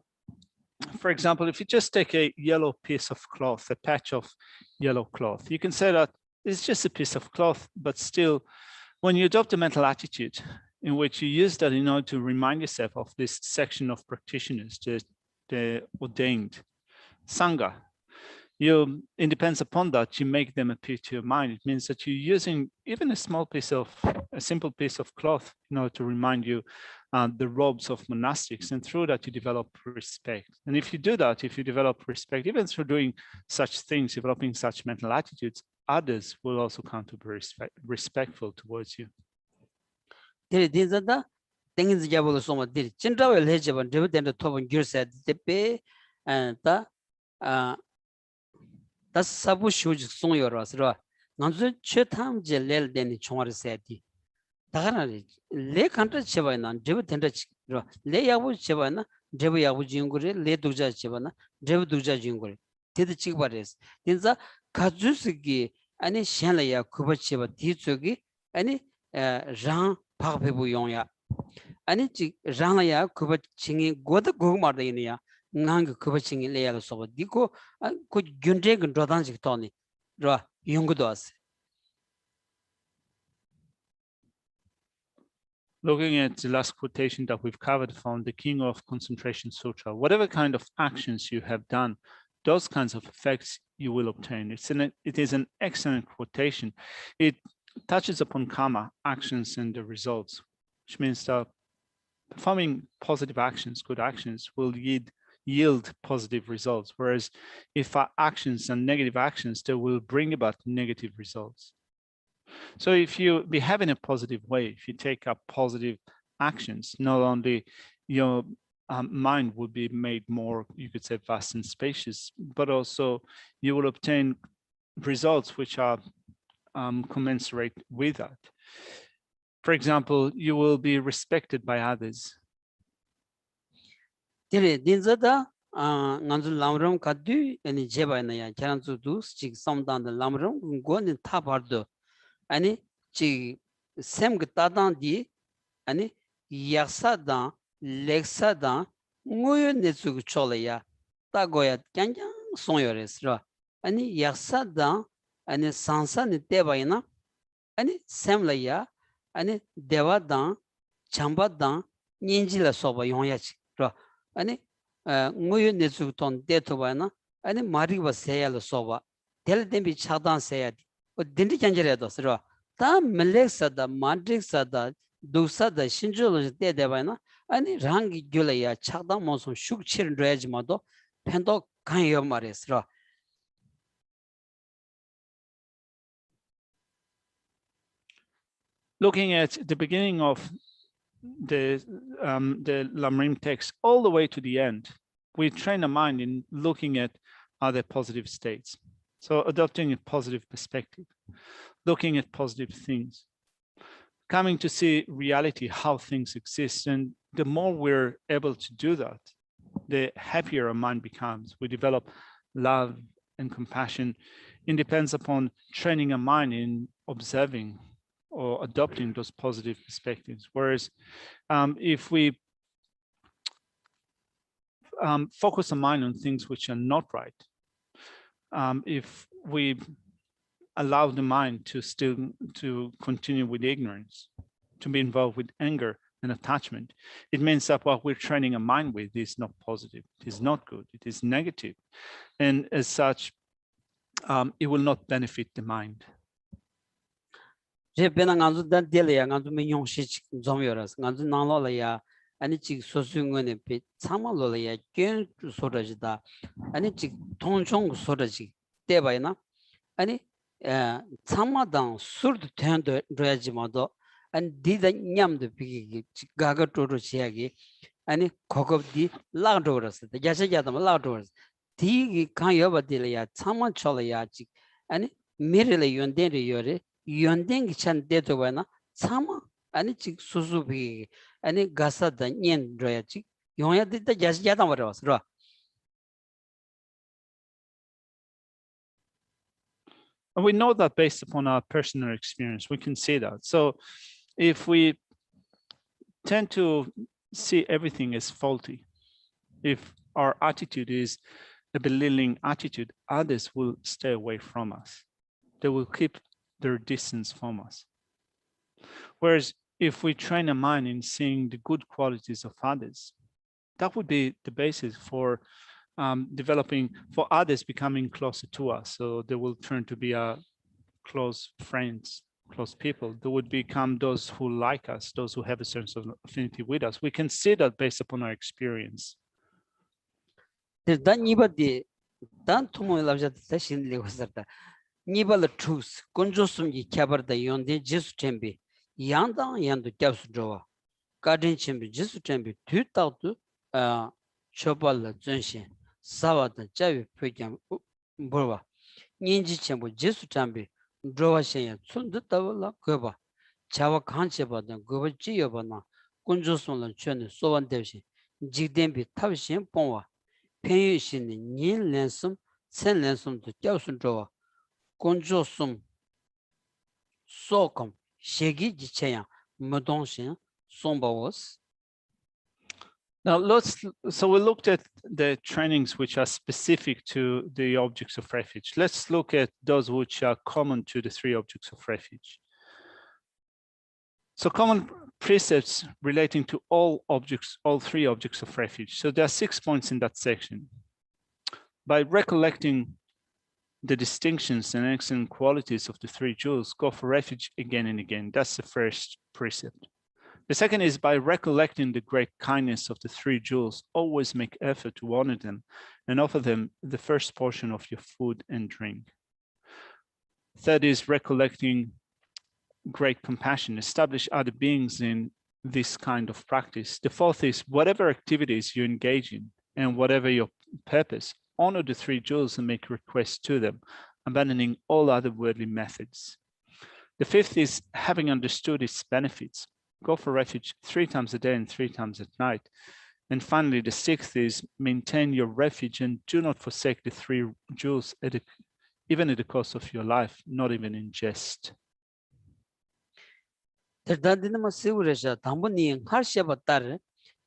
for example, if you just take a yellow piece of cloth, a patch of yellow cloth, you can say that it's just a piece of cloth, but still, when you adopt a mental attitude in which you use that in order to remind yourself of this section of practitioners, the ordained Sangha, it depends upon that, you make them appear to your mind. It means that you're using even a simple piece of cloth in order to remind you the robes of monastics, and through that you develop respect. And if you do that, if you develop respect, even through doing such things, developing such mental attitudes, others will also come to be respectful towards you. 다 사부 쇼지 송요라스라 난저 최탐제 렐데니 총아르세디 다가나리 레 칸트 쳬바이나 제부 텐데 레 야부 쳬바이나 제부 야부 징고레 레 두자 쳬바나 제부 두자 징고레 데드 치바레스 딘자 가주스기 아니 셴라야 쿠바 쳬바 디초기 아니 랑 파베부 용야 아니 지 랑라야 쿠바 칭이 고드 고마르이니야 ngang kubaching leya so diko ko gyunde gdodan jik toni ro yungdos. Looking at the last quotation that we've covered from the King of Concentration Sutra, whatever kind of actions you have done, those kinds of effects you will obtain. It is an excellent quotation. It touches upon karma, actions, and the results, which means that performing positive actions, good actions, will yield positive results, whereas if our actions are negative actions, they will bring about negative results. So if you behave in a positive way, if you take up positive actions. Not only your mind will be made more, you could say, vast and spacious, but also you will obtain results which are commensurate with that. For example, you will be respected by others. nganzu lamrim kaddu ani jeba na ya charanzu du chig samdan da lamrim gon ta bardo ani chi sem gtadan di ani yaksa da leksa da ngoyo netsu chola ya ta goya kyangkyang sonyores ra ani yaksa da ani sansa ni tebayna ani semla ya ani dewa da chamba da ninjila soba yongya chi ra ani ngoyo nezu ton detobana ani mariba seyal soba tel dembi chagdan seyadi o dindi kanjere dosro ta meleksa da mandriksa da dusa da shinjolo de debana ani rangi gyolaya chagdan mosum shukchirin rejmado pendo kanyo maresro. Looking at the beginning of the Lamrim text all the way to the end, we train a mind in looking at other positive states. So adopting a positive perspective, looking at positive things, coming to see reality, how things exist. And the more we're able to do that, the happier our mind becomes. We develop love and compassion. It depends upon training a mind in observing or adopting those positive perspectives. Whereas if we focus our mind on things which are not right, if we allow the mind to continue with ignorance, to be involved with anger and attachment, it means that what we're training a mind with is not positive, it is not good, it is negative. And as such, it will not benefit the mind. Je bena nganzu dan dele ya nganzu me nyong shi zomyoras nganzu nanglo la ya ani chig sosungone pe chamalo la ya kyen sorajida ani chig tongchong soraji tebayna ani chamadan surd tendo rajimado ani dida nyamde pigi gaga toro chiagi ani kokobdi lagdoras de yasha yadam lagdoras di kan yoba dele ya chama chola ya chig ani mirele yonden yore yondeng chan deto bana sama ani chik susubi ani gasa da nyen roya chik yonya de da jas yadam waras ro. And we know that based upon our personal experience, we can see that. So if we tend to see everything as faulty, if our attitude is a belittling attitude, others will stay away from us. They will keep their distance from us. Whereas if we train a mind in seeing the good qualities of others, that would be the basis for developing, for others becoming closer to us. So they will turn to be our close friends, close people. They would become those who like us, those who have a sense of affinity with us. We can see that based upon our experience. Dan nibadi dan tumo lavja da shin le wasarta nibal truth konjosum ji kyabar da yonde jesu tembi yandan yandu kyapsu jowa garden chembi jesu tembi tu tawtu chobal zonshin sawa da jawi pyogyam borwa ninji chembo jesu tembi jowa shenya tsundu tawla goba chawa khancheba da goba jiyoba na konjosum lan chone sowan devshin jigdenbi tabshin pongwa penyu shini nin lensum sen lensum to kyausun jowa konjo sum sokom shegi jichayang mudonshin sombawos. Now so we looked at the trainings which are specific to the objects of refuge. Let's look at those which are common to the three objects of refuge. So common precepts relating to all objects, all three objects of refuge. So there are 6 points in that section. By recollecting the distinctions and excellent qualities of the three jewels, go for refuge again and again. That's the first precept. The second is by recollecting the great kindness of the three jewels, always make effort to honor them and offer them the first portion of your food and drink. Third is recollecting great compassion, establish other beings in this kind of practice. The fourth is whatever activities you engage in and whatever your purpose, honor the three jewels and make requests to them, abandoning all other worldly methods. The fifth is having understood its benefits, go for refuge 3 times a day and 3 times at night. And finally, the sixth is maintain your refuge and do not forsake the three jewels even at the cost of your life, not even in jest. 대단히는 세우레자 담보니 할셔바따르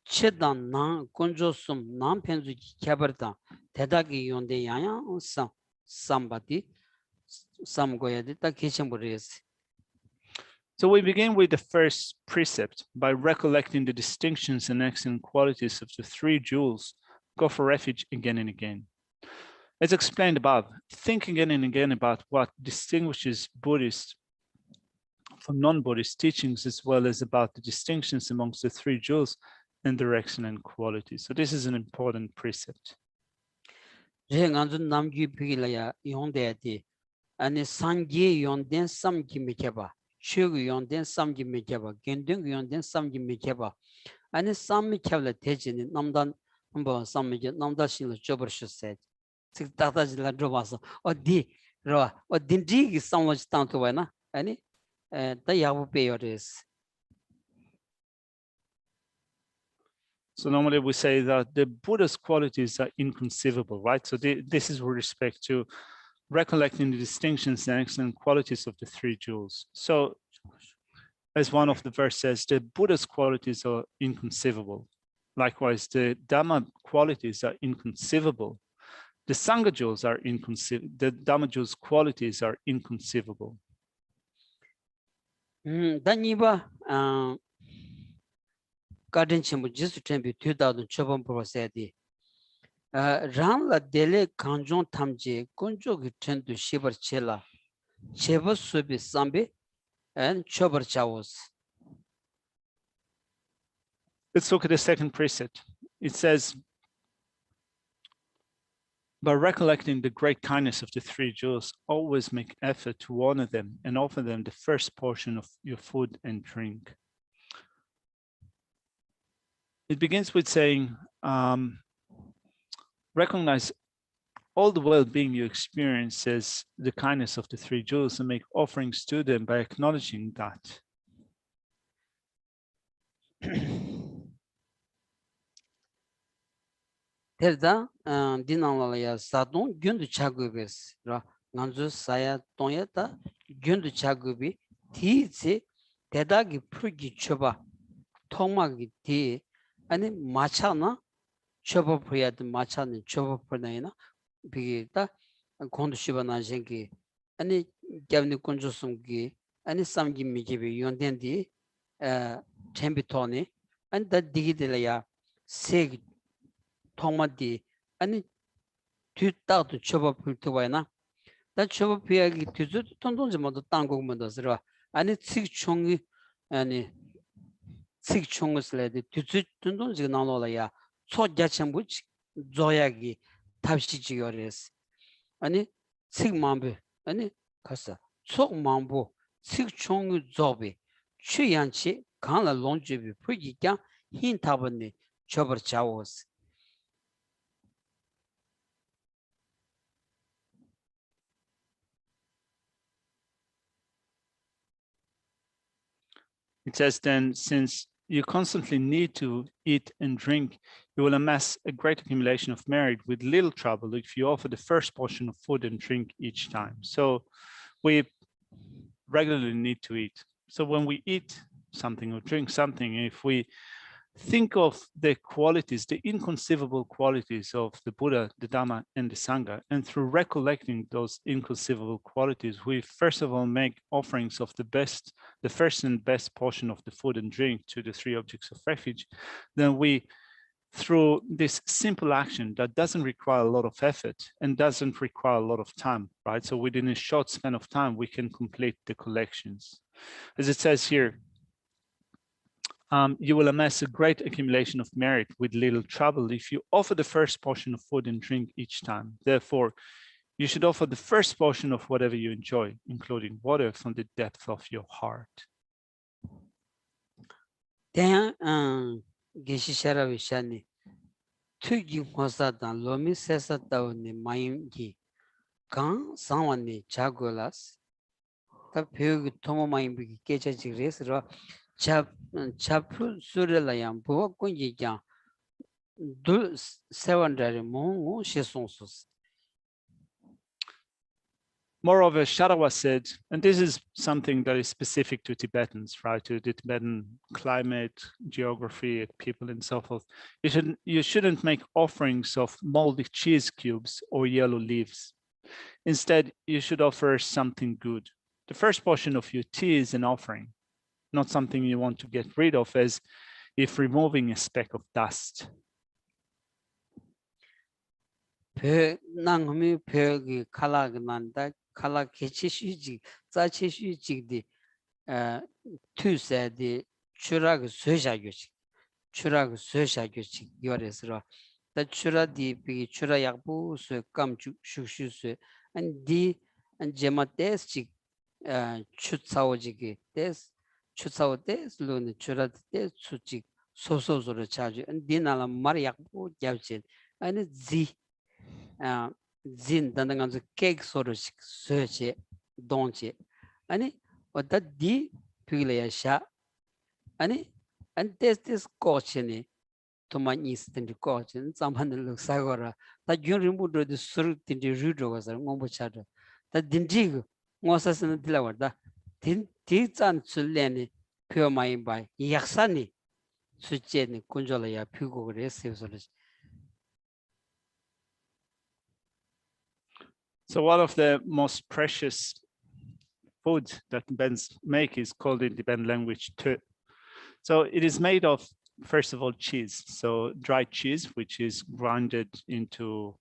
체단 나 건조숨 남 편주기 개버다 대다기 용데 야야 삼바디 삼고야데 딱 계셔버리스. So we begin with the first precept by recollecting the distinctions and excellent qualities of the three jewels. Go for refuge again and again. As explained above, think again and again about what distinguishes Buddhist from non-Buddhist teachings, as well as about the distinctions amongst the three jewels and their excellent qualities. So this is an important precept. 최고 연된 삼기 메켜봐 견등 연된 삼기 메켜봐 아니 삼미 켜를 대지는 남단 한번 삼미게 남다신을 줘버셨어요. 즉 다다질라 줘봐서 어딘지 삼로지 땅도 와나 아니 다 야부 빼요레스. So normally we say that the Buddha's qualities are inconceivable, right? So this is with respect to recollecting the distinctions and excellent qualities of the three jewels. So as one of the verse says, the Buddha's qualities are inconceivable. Likewise, the Dhamma qualities are inconceivable. The Sangha jewels are inconceivable. The Dhamma jewels qualities are inconceivable. 다니바 가든 첨부 지수 템비 2000 초반 프로세디 람라 델레 간종 탐지 군족이 텐도 시버체라 제버 수비 삼비 and chober chawos. Let's look at the second precept. It says, by recollecting the great kindness of the three jewels, always make effort to honor them and offer them the first portion of your food and drink. It begins with saying, recognize all the well-being you experience as the kindness of the three jewels and make offerings to them by acknowledging that. Terda dinalaya sadon gündu chagubes ra nganzu saya tonyata gündu chagubi tizi 대다기 풀기 쳐봐 통막이 뒤 아니 마차나 쳐봐 보야도 마차는 쳐봐 보나이나 비기다 공도 씹어나신기 아니 개분이 건조숨기 아니 삼기 미기비 연된디 템비토니 아니 다 디기들이야 세 통마디 아니 뒤따도 쳐봐 풀트와이나 다 쳐봐 비야기 뒤도 통통지 모두 땅국면도 쓰라 아니 칙총이 아니 칙총을래데 뒤도 통통지 나눠라야 초자첨부 조약이 탑시지요레스 아니 칙만부 아니 가서 속만부 칙총의 조비 취양치 강라 롱주비 풀기장 흰타번니 쳐버자오스. It says then, since you constantly need to eat and drink, you will amass a great accumulation of merit with little trouble if you offer the first portion of food and drink each time. So we regularly need to eat. So when we eat something or drink something, if we think of the qualities, the inconceivable qualities of the Buddha, the Dhamma, and the Sangha, and through recollecting those inconceivable qualities, we first of all make offerings of the first and best portion of the food and drink to the three objects of refuge. Then we, through this simple action that doesn't require a lot of effort and doesn't require a lot of time, right? So within a short span of time, we can complete the collections. As it says here, you will amass a great accumulation of merit with little trouble if you offer the first portion of food and drink each time. Therefore, you should offer the first portion of whatever you enjoy, including water, from the depth of your heart. 대한 Geshe sharawi shani tugi hosadan lomi sesatauni mayimgi kan sangwani chagolas ta pyogi tomo mayimgi kecha chigresro chapru surela yang buwa kunji yang dul sewandari mongu shesonsus. Moreover, Sharawa said, and this is something that is specific to Tibetans, right, to the Tibetan climate, geography, people, and so forth. You shouldn't make offerings of moldy cheese cubes or yellow leaves. Instead, you should offer something good. The first portion of your tea is an offering, not something you want to get rid of, as if removing a speck of dust. Nangmi pyogi kalagnanda kala kechishiji zachishiji tu said churag soja gyochi churag soja gyochi yoresro the chura di pi chura yakbu so kam shukshu so and di and jemates chi chutsao jigi des chutsao des lun chura des chuchi soso zoro chaji and dinala mar yakbu gyavchen and zi zin dandang cake sort of search donche ani oda di pigleya sha ani and this coach ni to my instant coach and someone looks agora that you remove the sur tin the rudo was a ngombo chado that dindig ngosas na dilawada tin ti chan chuleni pure my by yaksani suche ni kunjola ya pigo resevso. So one of the most precious food that Tibetans make is called in Tibetan language tu. So it is made of, first of all, cheese. So dried cheese, which is grinded into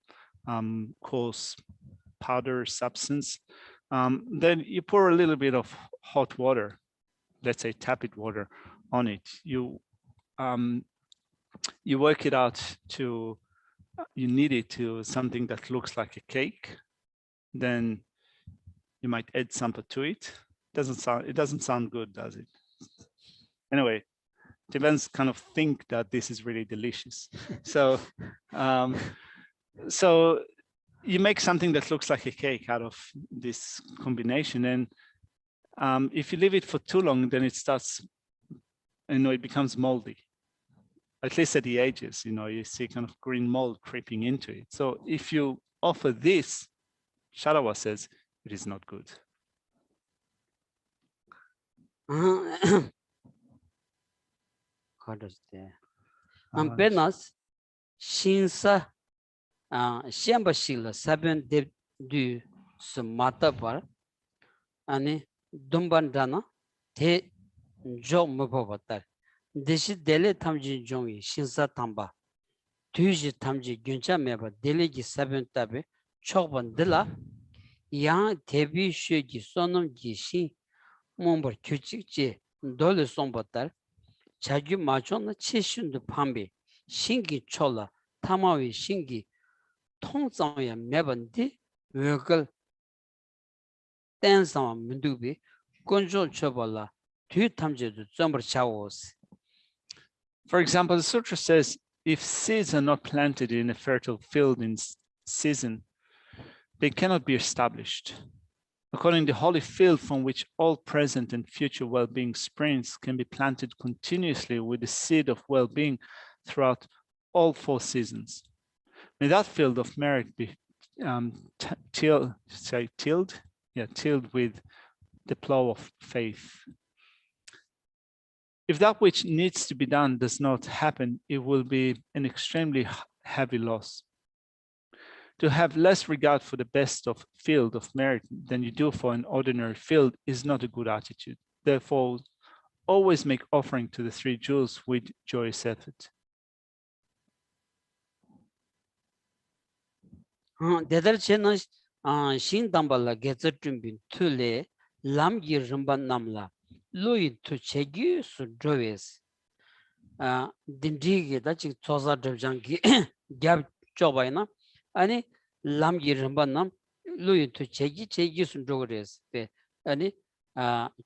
coarse powder substance. Then you pour a little bit of hot water, let's say tepid water, on it. You work it out to, you knead it to something that looks like a cake. Then you might add something to it. It doesn't sound good, does it? Anyway, Tibetans kind of think that this is really delicious. So, so you make something that looks like a cake out of this combination, and if you leave it for too long, then it starts, it becomes moldy. At least at the edges, you see kind of green mold creeping into it. So if you offer this, Sharawa says, it is not good. Benas shinsa shambashila saben de du smatabar ani dumbandana te jo mobatar deshi dele tamji jongi shinsa tamba tuji tamji gyuncha meba dele gi saben tabe chokban dila yang tebi shegi sonum gi shin mombar küçükçe dole sombatar 자기 마존의 치신도 판비 신기 초라 타마위 신기 통장에 매번디 왜걸 댄상 문두비 건조 쳐발라 뒤 탐제도 점을 차오스. For example, the sutra says, if seeds are not planted in a fertile field in season, they cannot be established. According to the holy field from which all present and future well-being springs can be planted continuously with the seed of well-being throughout all 4 seasons. May that field of merit be tilled with the plow of faith. If that which needs to be done does not happen, it will be an extremely heavy loss. To have less regard for the best of field of merit than you do for an ordinary field is not a good attitude. Therefore, always make offering to the 3 jewels with joyous effort. 대달체는 신담발라 게츠트림빈 툴레 람기 름반남라 루이 투 체기스 드웨스 딘디게 다치 조사 드장기 갭 줘봐이나 아니 람기 름반남 루이 투 체기스 드웨스 아니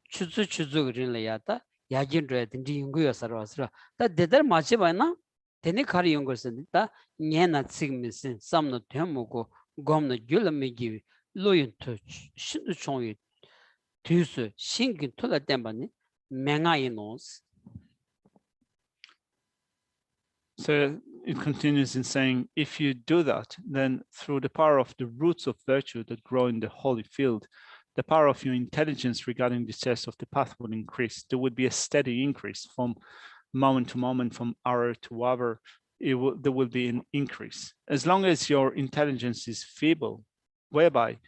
추추 그린래야다 야진드에 딘디 용구여 살아서 다 대들 마치 봐나 되니 가리 용거스다 녀나 지금은 삼노 되먹고 곰노 줄미기 로윤토 신도 총이 뒤스 신긴 토다 때문에 맹아이노스. So it continues in saying, if you do that, then through the power of the roots of virtue that grow in the holy field, the power of your intelligence regarding the test of the path will increase. There would be a steady increase from moment to moment, from hour to hour. There will be an increase. As long as your intelligence is feeble, whereby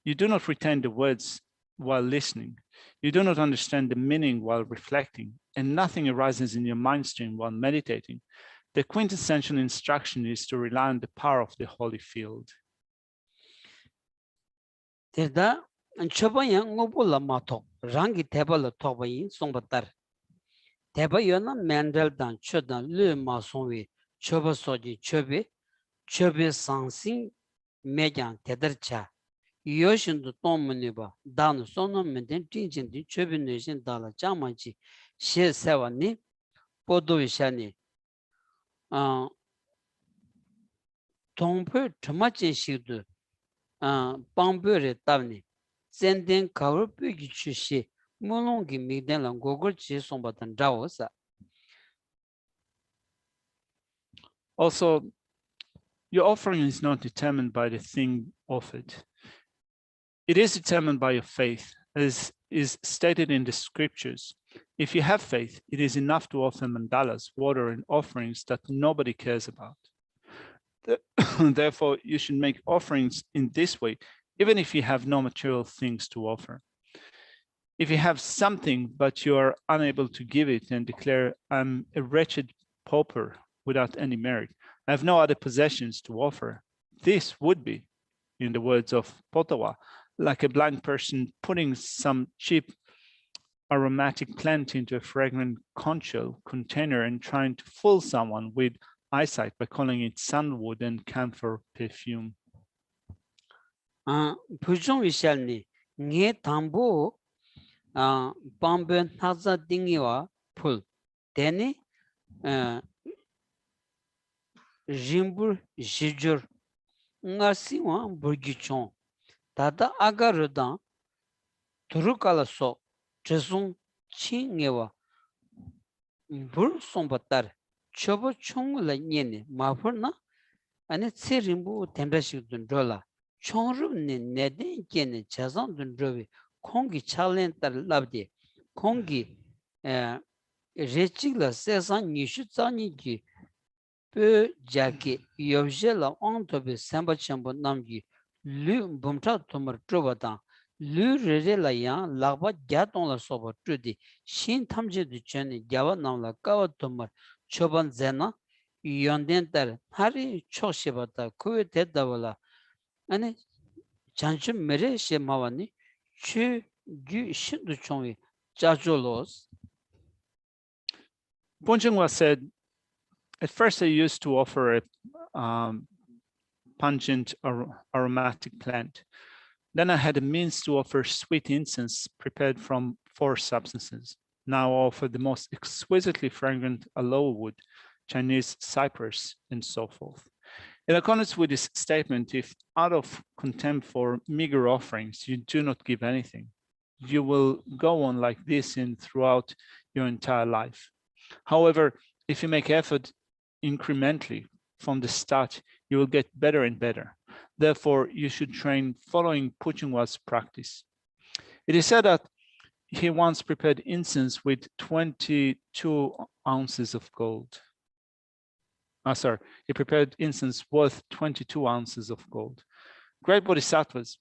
you do not retain the words while listening, you do not understand the meaning while reflecting, and nothing arises in your mind stream while meditating, the quintessential instruction is to rely on the power of the holy field. 대다 초반에 ngobola mato rangi tebala tobayin 송바tar 대바여나 맨델단 초단 르 마송위 초바 소지 초베 상신 매장 대들차 요신도 동문이바 단 소놈면된 띵진디 초베 내신 달라 장만지 시세와니 보도이샤니 동포 토마진시도 방별에 따니 젠된 가을 뼈기 주시 물론기 미된랑 고글 지송받은 자오사. Also, your offering is not determined by the thing offered. It is determined by your faith, as is stated in the scriptures. If you have faith, it is enough to offer mandalas, water, and offerings that nobody cares about. Therefore, you should make offerings in this way, even if you have no material things to offer. If you have something, but you are unable to give it, and declare, I'm a wretched pauper without any merit, I have no other possessions to offer, this would be, in the words of Potawa, like a blind person putting some cheap aromatic plant into a fragrant conchal container and trying to fool someone with eyesight by calling it sandalwood and camphor perfume. 부정 위샬니 네 담보 밤변 하자 딩이와 풀 데니 짐불 지줄 nga시와 burgichon 다다 아가르다 두루칼라소 제송 칭에와 불 송바tar 초보 총을 녀네 마퍼나 아니 세림부 텐다시든 돌라 총르네 내den께는 자산든 저비 공기 찰렌달 랍디 공기 레치글라 세상 니슈자니기 그 자기 요젤라 온토베 삼바참보 남기 류 범타 토머 트로바다 류 레레라야 라바 갸톤라 소바 트디 신 탐제드 전에 야와 나올라 까와 토머 초반 제나 연덴달 하리 초시바다 그에 대다발라 아니 잔주 메레 셰마와니 추규 신도 총이 자졸로스. Bonjingwa said, at first I used to offer a pungent aromatic plant. Then I had a means to offer sweet incense prepared from 4 substances. Now I offer the most exquisitely fragrant aloe wood, Chinese cypress, and so forth. In accordance with this statement, if out of contempt for meager offerings, you do not give anything, you will go on like this throughout your entire life. However, if you make effort incrementally from the start, you will get better and better. Therefore, you should train following Puchungwa's practice. It is said that he once prepared incense with 22 ounces of gold. He prepared incense worth 22 ounces of gold. Great bodhisattvas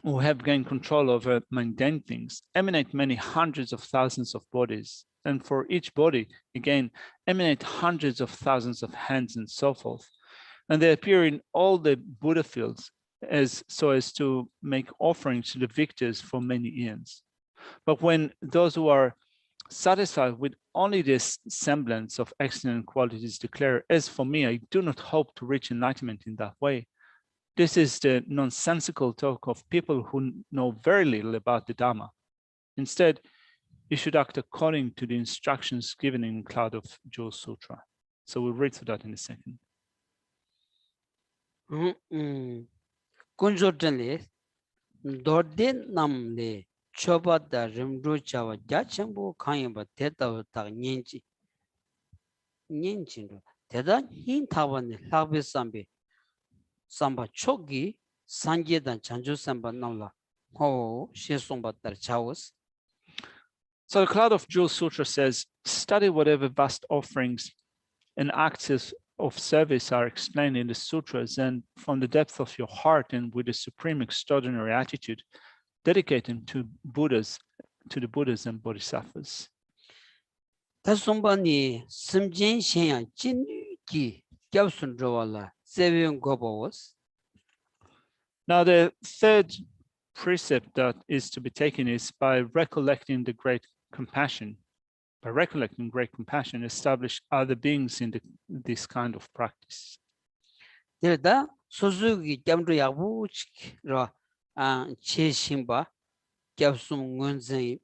who have gained control over mundane things emanate many hundreds of thousands of bodies, and for each body, again, emanate hundreds of thousands of hands and so forth. And they appear in all the Buddha fields so as to make offerings to the victors for many eons. But when those who are satisfied with only this semblance of excellent qualities declare, as for me, I do not hope to reach enlightenment in that way. This is the nonsensical talk of people who know very little about the Dhamma. Instead, you should act according to the instructions given in Cloud of Jewels Sutra. So we'll read through that in a second. Kunjotenle dorde namle choba da rimru chawa jachambu khayamba teta ta nyenji nyenji teta hin tawane labe sambe samba chogi sanje dan chanju samba namla ho shesomba tar chawas. So the Cloud of Jewels Sutra says, study whatever vast offerings and acts of service are explained in the sutras, and from the depth of your heart and with a supreme extraordinary attitude, dedicate them to the Buddhas and Bodhisattvas. Tasombani simjen shenya jinu ki gyabsun rawala seven gobawas. Now the third precept that is to be taken is by recollecting the great compassion. By recollecting great compassion, establish other beings in this kind of practice. Derda sozugi gyamru yabu ra che shimba gyabsum ngunzen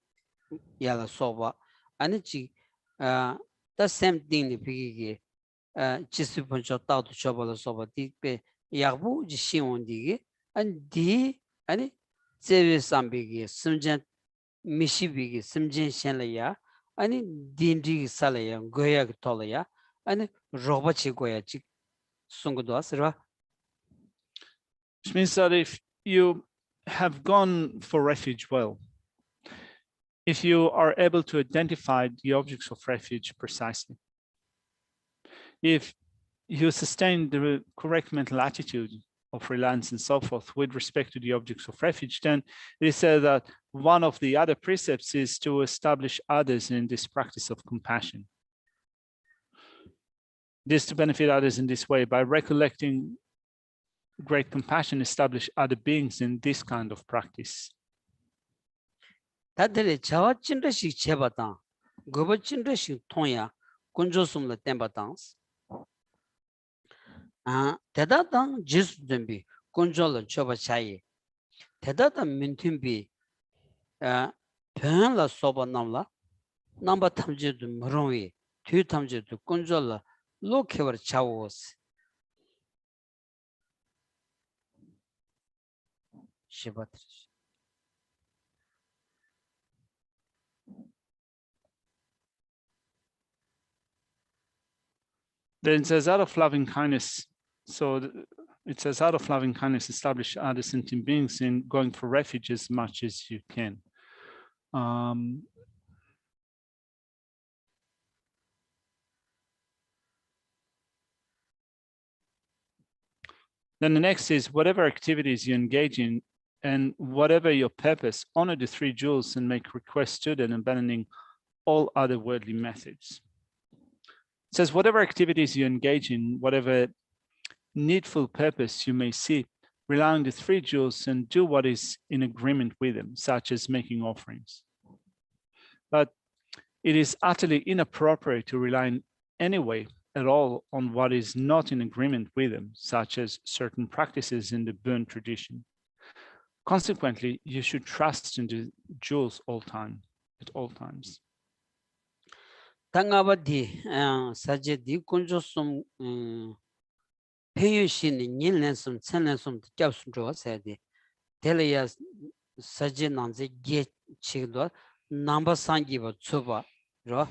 yala soba anichi the same thing ni pigi jisu poncho tao to choba soba di pe yabu ji shiwon digi and di ani zewe sambigi simjen mishibi simjen shenlaya ani dindri salaya goya tolaya ani robachi goya chi sungudwas. Which means that if you have gone for refuge well, if you are able to identify the objects of refuge precisely, if you sustain the correct mental attitude of reliance and so forth with respect to the objects of refuge, then it is said that one of the other precepts is to establish others in this practice of compassion. This to benefit others in this way, by recollecting great compassion, establish other beings in this kind of practice. 다들 자와 찐르식 제바당 고버 찐르식 통야 군조숨을 땜바당스 대다당 지수된비 군조를 줘바차이 대다당 민팀비 변라 소바 남라 남바 탐지도 무롱이 뒤 탐지도 군조를 로케버 차오스 시바트리. Then it says, out of loving kindness. So it says, out of loving kindness, establish other sentient beings in going for refuge as much as you can. Then the next is, whatever activities you engage in and whatever your purpose, honor the three jewels and make requests to them, abandoning all other worldly methods. It says, whatever activities you engage in, whatever needful purpose you may see, rely on the three jewels and do what is in agreement with them, such as making offerings. But it is utterly inappropriate to rely in any way at all on what is not in agreement with them, such as certain practices in the Burn tradition. Consequently, you should trust in the jewels at all times. 당아바디 사제디 군조숨 페유신 닐렌숨 천렌숨 잡숨 좋아서야지 텔레야 사제 난제 게 치도 넘버 상기버 추바 로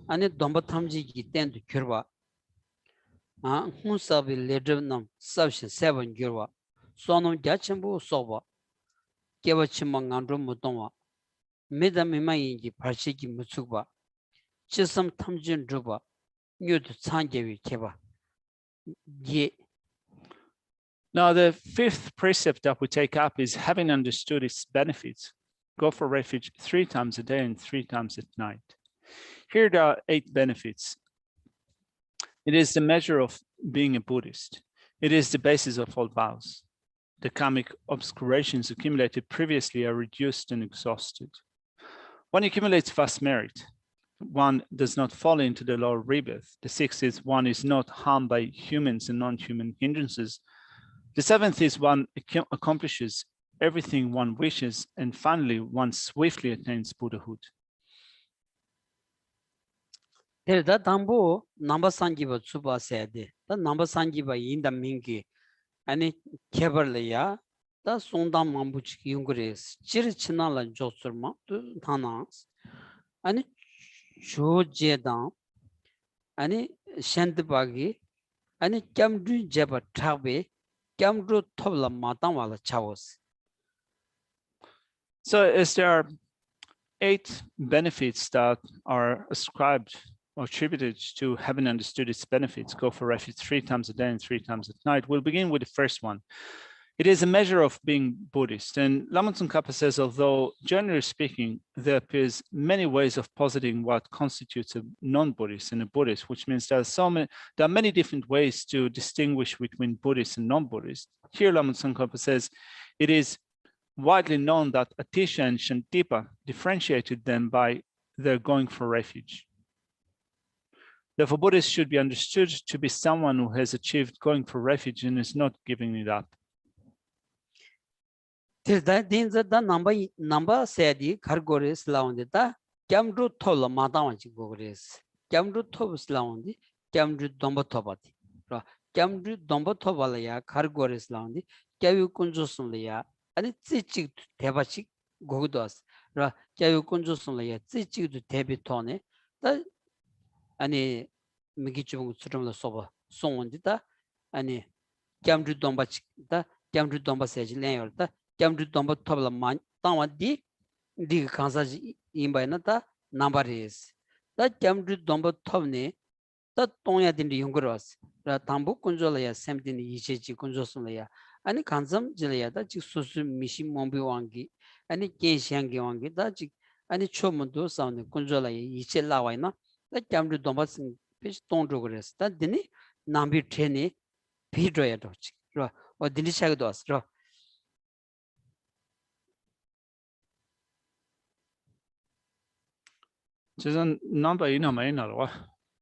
아니 domba 탐지기 땐도 겨봐 훈사비 레드남 sabshin seven 겨봐 소놈 자첨부 소바 개버치망 안로 무동와 메다미마인지 발시기 무축바 지섬 탐진 주바 뉴드 창제위 개바 예. Now, the fifth precept that we take up is, having understood its benefits, go for refuge 3 times a day and 3 times at night. Here there are 8 benefits. It is the measure of being a Buddhist. It is the basis of all vows. The karmic obscurations accumulated previously are reduced and exhausted. One accumulates vast merit. One does not fall into the law of rebirth. The 6th is, one is not harmed by humans and non-human hindrances. The 7th is, one accomplishes everything one wishes. And finally, one swiftly attains Buddhahood. There that tambo number sangiba suba said. The number sangiba in the mingi. Ani keberleya. The sondam mambuch yungres. Chirichinala josurma to tanas. Ani chojedan. Ani shandbagi. Ani kamdu jeba trabe. Kamdu tobla matamala chavos. So as there are 8 benefits that are ascribed or attributed to having understood its benefits, go for refuge 3 times a day and 3 times at night. We'll begin with the first one. It is a measure of being Buddhist. And Lama Tsongkhapa says, although generally speaking, there appears many ways of positing what constitutes a non-Buddhist and a Buddhist, which means there are many different ways to distinguish between Buddhist and non-Buddhist. Here, Lama Tsongkhapa says, it is widely known that Atisha and Shantipa differentiated them by their going for refuge. Therefore, Buddhist should be understood to be someone who has achieved going for refuge and is not giving it up. The number said the cargores launded the Camdru tola Madamanchi gores. Camdru tobus laundi, Camdru dombotobati. Camdru dombotobalaya, cargores laundi, Kayu Kunjosumlia, and it's itching to Tebachik Godos. Kayu Kunjosumlia, itching to Tebitone, that any Migichum Sutrum Soba, Son dita, and Camdru Dombachik, the Camdru Dombasage layer. Camdru domba tobla man tawa di kansa imba na ta number is that Camdru domba tobne that tonya din yungros ra tambu kunjola ya semdin yicheji kunjosula ya ani kansam jilaya da ji susu mishi mombi wangi ani kenshangi wangi da ji ani chomundo saune kunjola ya yiche lawai na that Camdru domba sing fish tondro gres that dini nambi treni pidro ya dochi ra o dini shagdos ra 저는 number ina mai na ro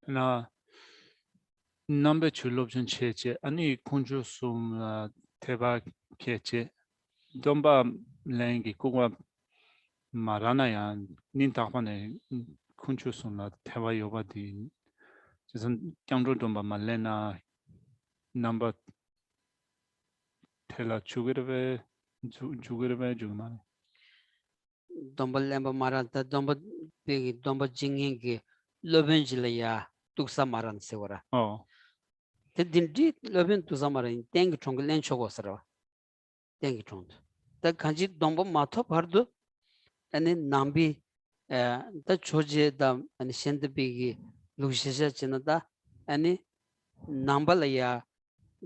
na number 줄롭전 체제 아니 콘주숨 대박 케체 domba 랭기 고가 말하나야 닌타관에 콘주숨나 대화 요바디 저는 경로 domba 말레나 number 텔라 주그르베 주그마 domba lemba maranta domba begi domba jingenge lobenjilaya tuksa maran sewara te dindi loben tuksa maran teng chong len chogosara teng chong ta kanji domba matho pardu ane nambi ta choje da ane shende begi lushesha chinada ane nambalaya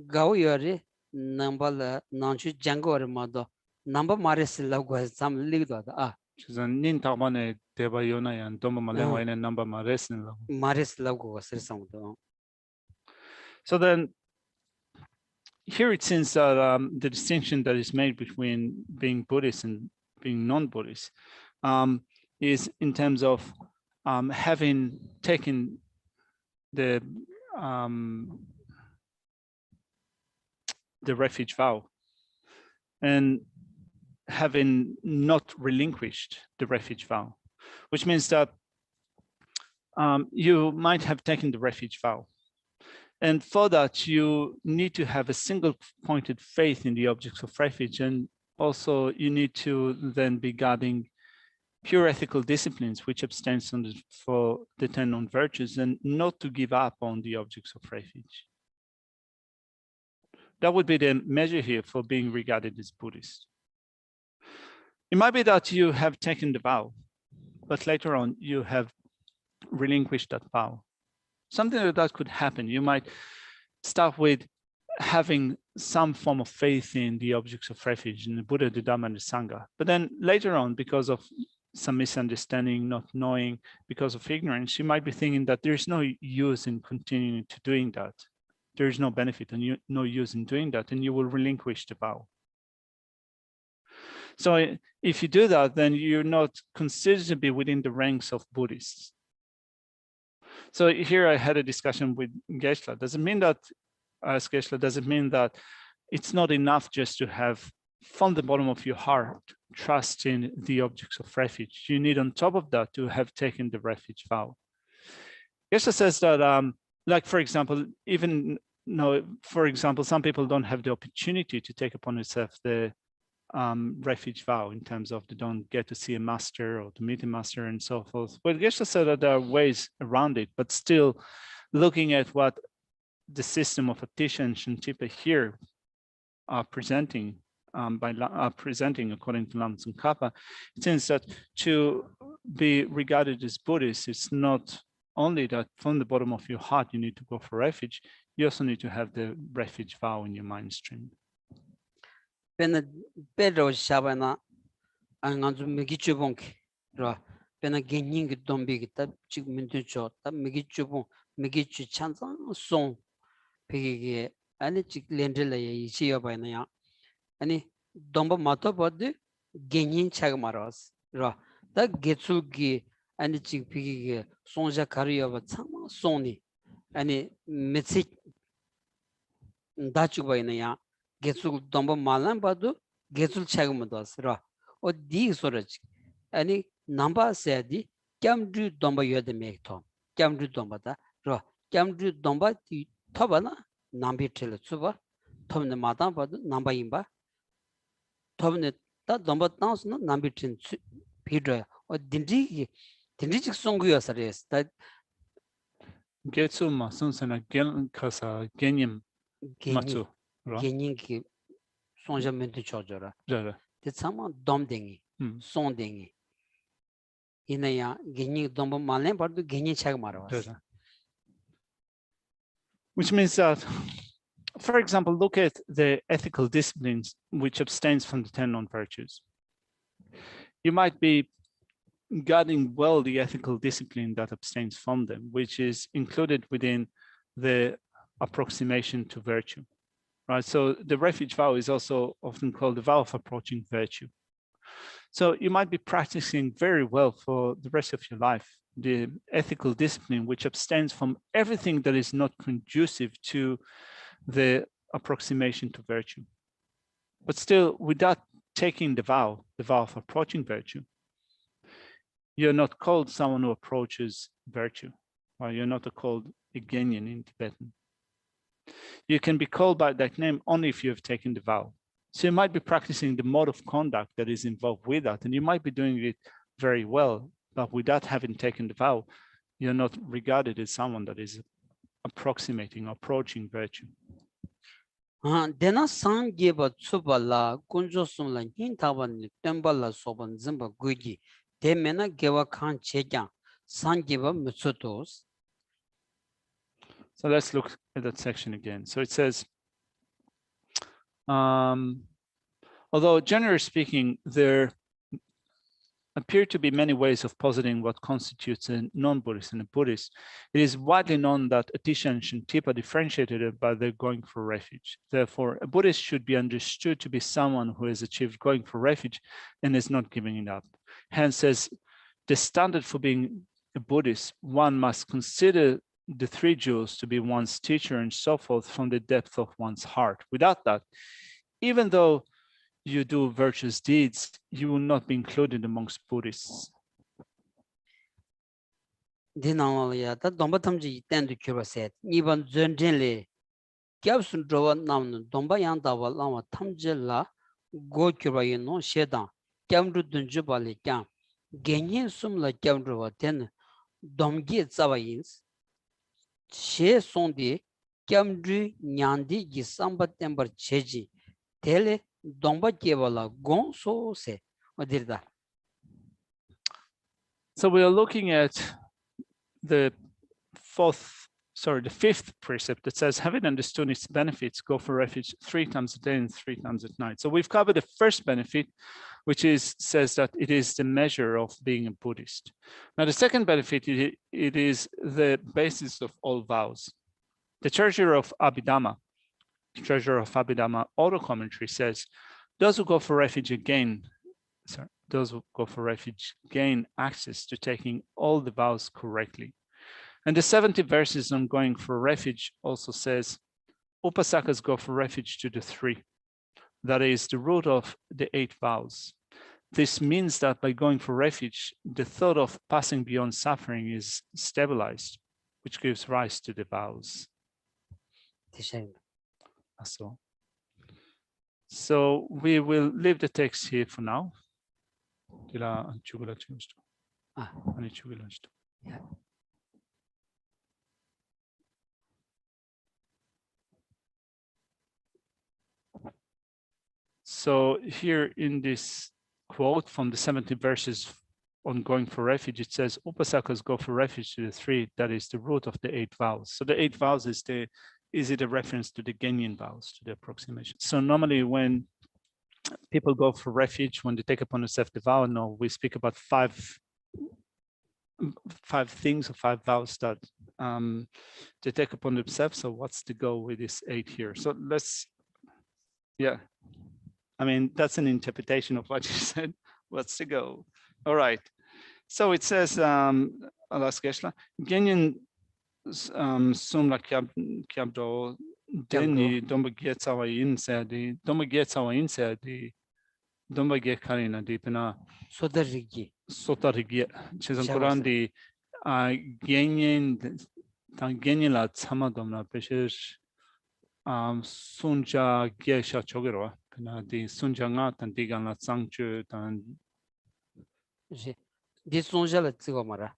gao yore nambala nanchu jangor mado namba mares lagwa sam ligdo da 저는 닌타관에 대화 요나야 domba 말레와이네 number 마레스는 mares lagwa sersamdo. So then here it seems that the distinction that is made between being Buddhist and being non-Buddhist is in terms of having taken the refuge vow and having not relinquished the refuge vow, which means that you might have taken the refuge vow. And for that, you need to have a single-pointed faith in the objects of refuge. And also you need to then be guarding pure ethical disciplines, which abstains for the 10 non-virtues, and not to give up on the objects of refuge. That would be the measure here for being regarded as Buddhist. It might be that you have taken the vow, but later on you have relinquished that vow. Something like that could happen. You might start with having some form of faith in the objects of refuge, in the Buddha, the Dhamma, and the Sangha. But then later on, because of some misunderstanding, not knowing, because of ignorance, you might be thinking that there's no use in continuing to doing that. There is no benefit and no use in doing that, and you will relinquish the vow. So if you do that, then you're not considered to be within the ranks of Buddhists. So here I had a discussion with Geshe. Does it mean that, asked Geshe, does it mean that it's not enough just to have from the bottom of your heart trust in the objects of refuge? You need on top of that to have taken the refuge vow. Geshe says that, like, for example, even no, for example, some people don't have the opportunity to take upon themselves the refuge vow in terms of they don't get to see a master or to meet a master and so forth. But Geshe said that there are ways around it, but still looking at what the system of Atisha and Shantipa here are presenting presenting according to Lam Tsongkhapa, it seems that to be regarded as Buddhist, it's not only that from the bottom of your heart you need to go for refuge, you also need to have the refuge vow in your mind stream. Pena Pedro Shabana anganzu migi chubong ra pena gening dombi ta chig mintu cho ta migi chubong migi chu chanzang song pege ani chig lendela ye ichi yobana ya ani domba mato bod genin chag maros ra ta getsul gi ani chig pege sonja kariyo ba chang songni ani metsik dachu bayna ya getsul domba malan badu getsul chag mados ra o di soraj ani namba sedi kamdu domba yode mekto kamdu domba da ro kamdu domba ti thobana nambi tel chuba thomne mata bad namba imba thomne ta domba taus no nambi tin phidra o dindi chik songu yasares ta Getsu ma sunsana gen kasa genyim matsu. genin ki sonja mentu chojora te sama dom dengi son dengi inaya geni domba malen pardu geni chag marwas. Which means that, for example, look at the ethical disciplines which abstains from the 10 non-virtues. You might be guarding well the ethical discipline that abstains from them, which is included within the approximation to virtue, right? So the refuge vow is also often called the vow of approaching virtue. So you might be practicing very well for the rest of your life, the ethical discipline, which abstains from everything that is not conducive to the approximation to virtue. But still, without taking the vow of approaching virtue, you're not called someone who approaches virtue, or you're not called a Genyan in Tibetan. You can be called by that name only if you have taken the vow. So you might be practicing the mode of conduct that is involved with that, and you might be doing it very well, but without having taken the vow, you're not regarded as someone that is approaching virtue. Dena sangeba tsubala kunjo sumla hintaban tembala soban zimba gugi demena gewa khan chejang sangeba mutsutos. So let's look at that section again. So it says, although generally speaking, there appear to be many ways of positing what constitutes a non-Buddhist and a Buddhist, it is widely known that Atisha and Shantipa differentiated it by their going for refuge. Therefore, a Buddhist should be understood to be someone who has achieved going for refuge and is not giving it up. Hence, as the standard for being a Buddhist, one must consider the three jewels to be one's teacher and so forth from the depth of one's heart. Without that, even though you do virtuous deeds, you will not be included amongst Buddhists. Dinangya ta domba tamji tendu kyuba set niban zendele kyabsun drowa namnu domba yang dawa lama tamjela go kyuba yino shedan kyamdu dunju bali kyam genye sumla kyamdrowa ten domgi tsawa yins she sondi kyamdu nyandi gi samba tembar cheji tele domba kebala gon so se odirda. So we are looking at the fifth precept that says, having understood its benefits, go for refuge 3 times a day and 3 times at night. So we've covered the first benefit, which says that it is the measure of being a Buddhist. Now, the second benefit, it is the basis of all vows. The treasurer of Abhidhamma auto commentary says, those who go for refuge gain access to taking all the vows correctly. And the 70 verses on going for refuge also says, Upasakas go for refuge to the 3. That is the root of the 8 vows. This means that by going for refuge, the thought of passing beyond suffering is stabilized. which gives rise to the vowels. Tishain. That's all. So we will leave the text here for now. Ah. Yeah. So here in this quote from the 70 verses on going for refuge, it says Upasakas go for refuge to the 3, that is the root of the 8 vowels. So the 8 vowels is it a reference to the Genyin vowels, to the approximation. So normally when people go for refuge, when they take upon themselves the vow, no, we speak about five things or 5 vows that they take upon themselves. So what's the goal with this 8 here? So let's, yeah. I mean, that's an interpretation of what you said. What's the goal? All right. So it says, Alas Geshe, Genyin sumla kyabdo deni domba getsawa insedi, domba getsawa insedi, domba get karina dipena. Sodarigi. Sotarigi, chizan Quran di Genyin, Genyin la tsama domna peshish sunja Geshe chogero. Di sunjanga tan digan la tsangchu tan. Di sunja la tsigo mara.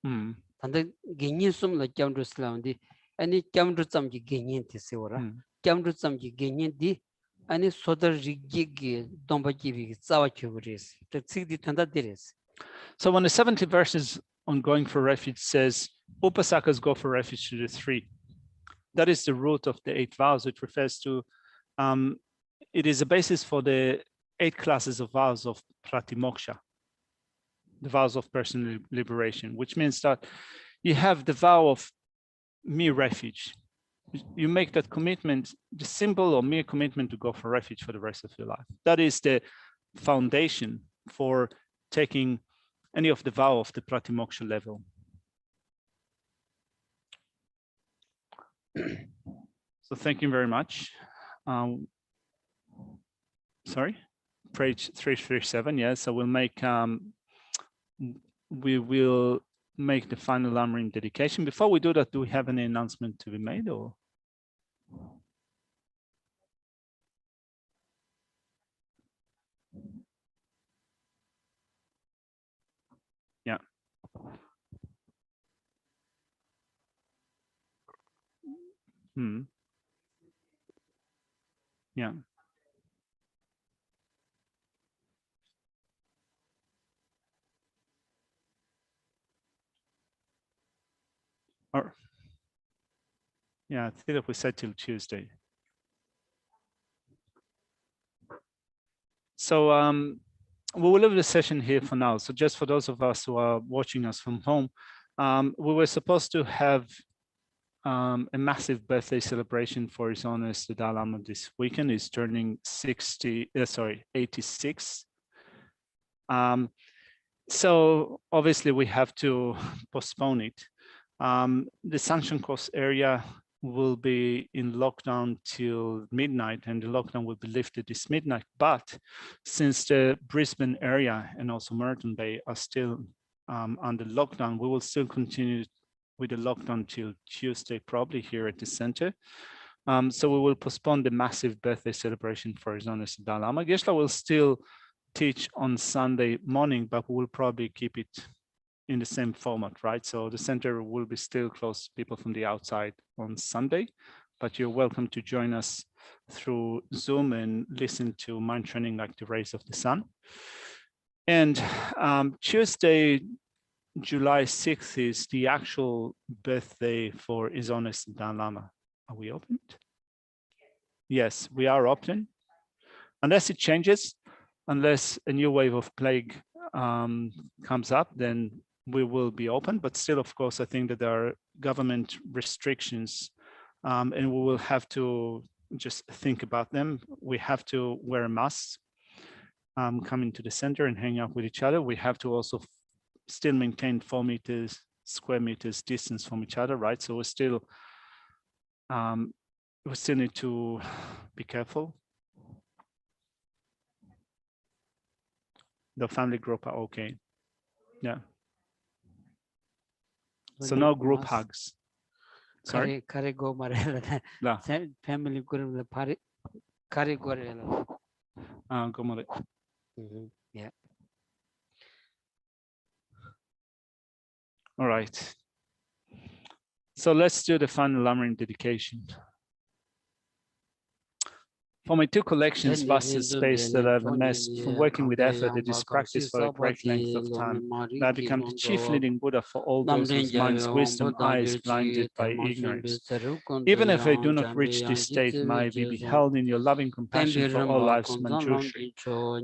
Tanda genyin sum la kyamdru slam di ani kyamdru tsamki genyin ti siwara. Kyamdru tsamki genyin di ani sodar riggi domba kibi tsawa kyuguris. Tsikdi tanda diris. So when the 70 verses on going for refuge says Upasakas go for refuge to the 3, that is the root of the 8 vows. It refers to it is a basis for the 8 classes of vows of pratimoksha, the vows of personal liberation, which means that you have the vow of mere refuge. You make that commitment, the simple or mere commitment to go for refuge for the rest of your life. That is the foundation for taking any of the vow of the pratimoksha level. So thank you very much. Sorry, page 337. Yes, so we'll make we will make the final Lamrim dedication. Before we do that, do we have any announcement to be made or? Yeah. Yeah. Or yeah, I think that we said till Tuesday. So we will leave the session here for now. So just for those of us who are watching us from home, we were supposed to have a massive birthday celebration for His Holiness the Dalai Lama this weekend. He's turning 86. So obviously we have to postpone it. The Sanction Coast area will be in lockdown till midnight, and the lockdown will be lifted this midnight. But since the Brisbane area and also Merton Bay are still under lockdown, we will still continue with the lockdown till Tuesday, probably here at the center. So we will postpone the massive birthday celebration for His Holiness the Dalai Lama. Geshe will still teach on Sunday morning, but we will probably keep it in the same format, right? So the center will be still closed to people from the outside on Sunday, but you're welcome to join us through Zoom and listen to mind training like the rays of the sun. And Tuesday, July 6th is the actual birthday for His Holiness the Dalai Lama. Are we opened? Yes, we are open. Unless it changes, unless a new wave of plague comes up, then we will be open. But still, of course, I think that there are government restrictions and we will have to just think about them. We have to wear masks, come into the center and hang out with each other. We have to also still maintain 4 square meters distance from each other, right? So we still need to be careful. The family group are okay. Yeah. So no group hugs. Sorry? Kare go marela. La. Family guru the pari kare go marela. Gomare. Yeah. All right. So let's do the final Lamrim dedication. For my two collections, vast space that I've amassed from working with effort that is practiced for a great length of time, that I become the chief leading Buddha for all those whose minds' wisdom eye is blinded by ignorance. Even if I do not reach this state, may I be beheld in your loving compassion for all lives Manjushri.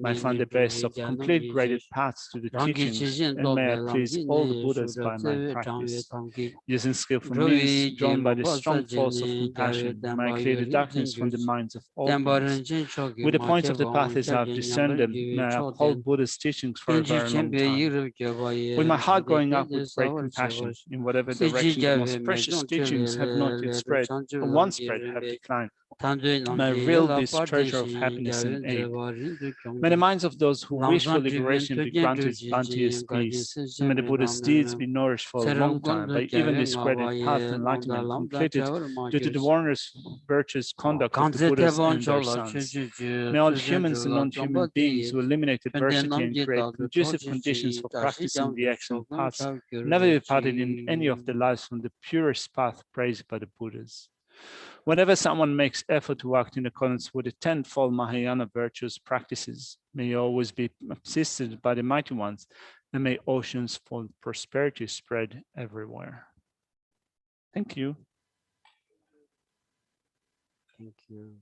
May I find the best of complete graded paths to the teachings, and may I please all the Buddhas by my practice. Using skillful means, drawn by the strong force of compassion, may I clear the darkness from the minds of all beings. With the points of the path as I have discerned them, may I uphold Buddha's teachings for a very long time. With my heart going up with great compassion, in whatever direction the most precious teachings have not yet spread, or once spread have declined, may I reel this treasure of happiness and aid. May the minds of those who wish for liberation be granted bounteous peace. And may the Buddha's deeds be nourished for a long time by even this graded path enlightenment completed due to the wondrous virtuous conduct of the Buddhas and their sons. May all humans and non-human beings who eliminate adversity and create conducive conditions for practicing the excellent paths never be parted in any of their lives from the purest path praised by the Buddhas. Whenever someone makes effort to act in accordance with the tenfold Mahayana virtuous practices, may you always be assisted by the mighty ones, and may oceans for prosperity spread everywhere. Thank you. Thank you.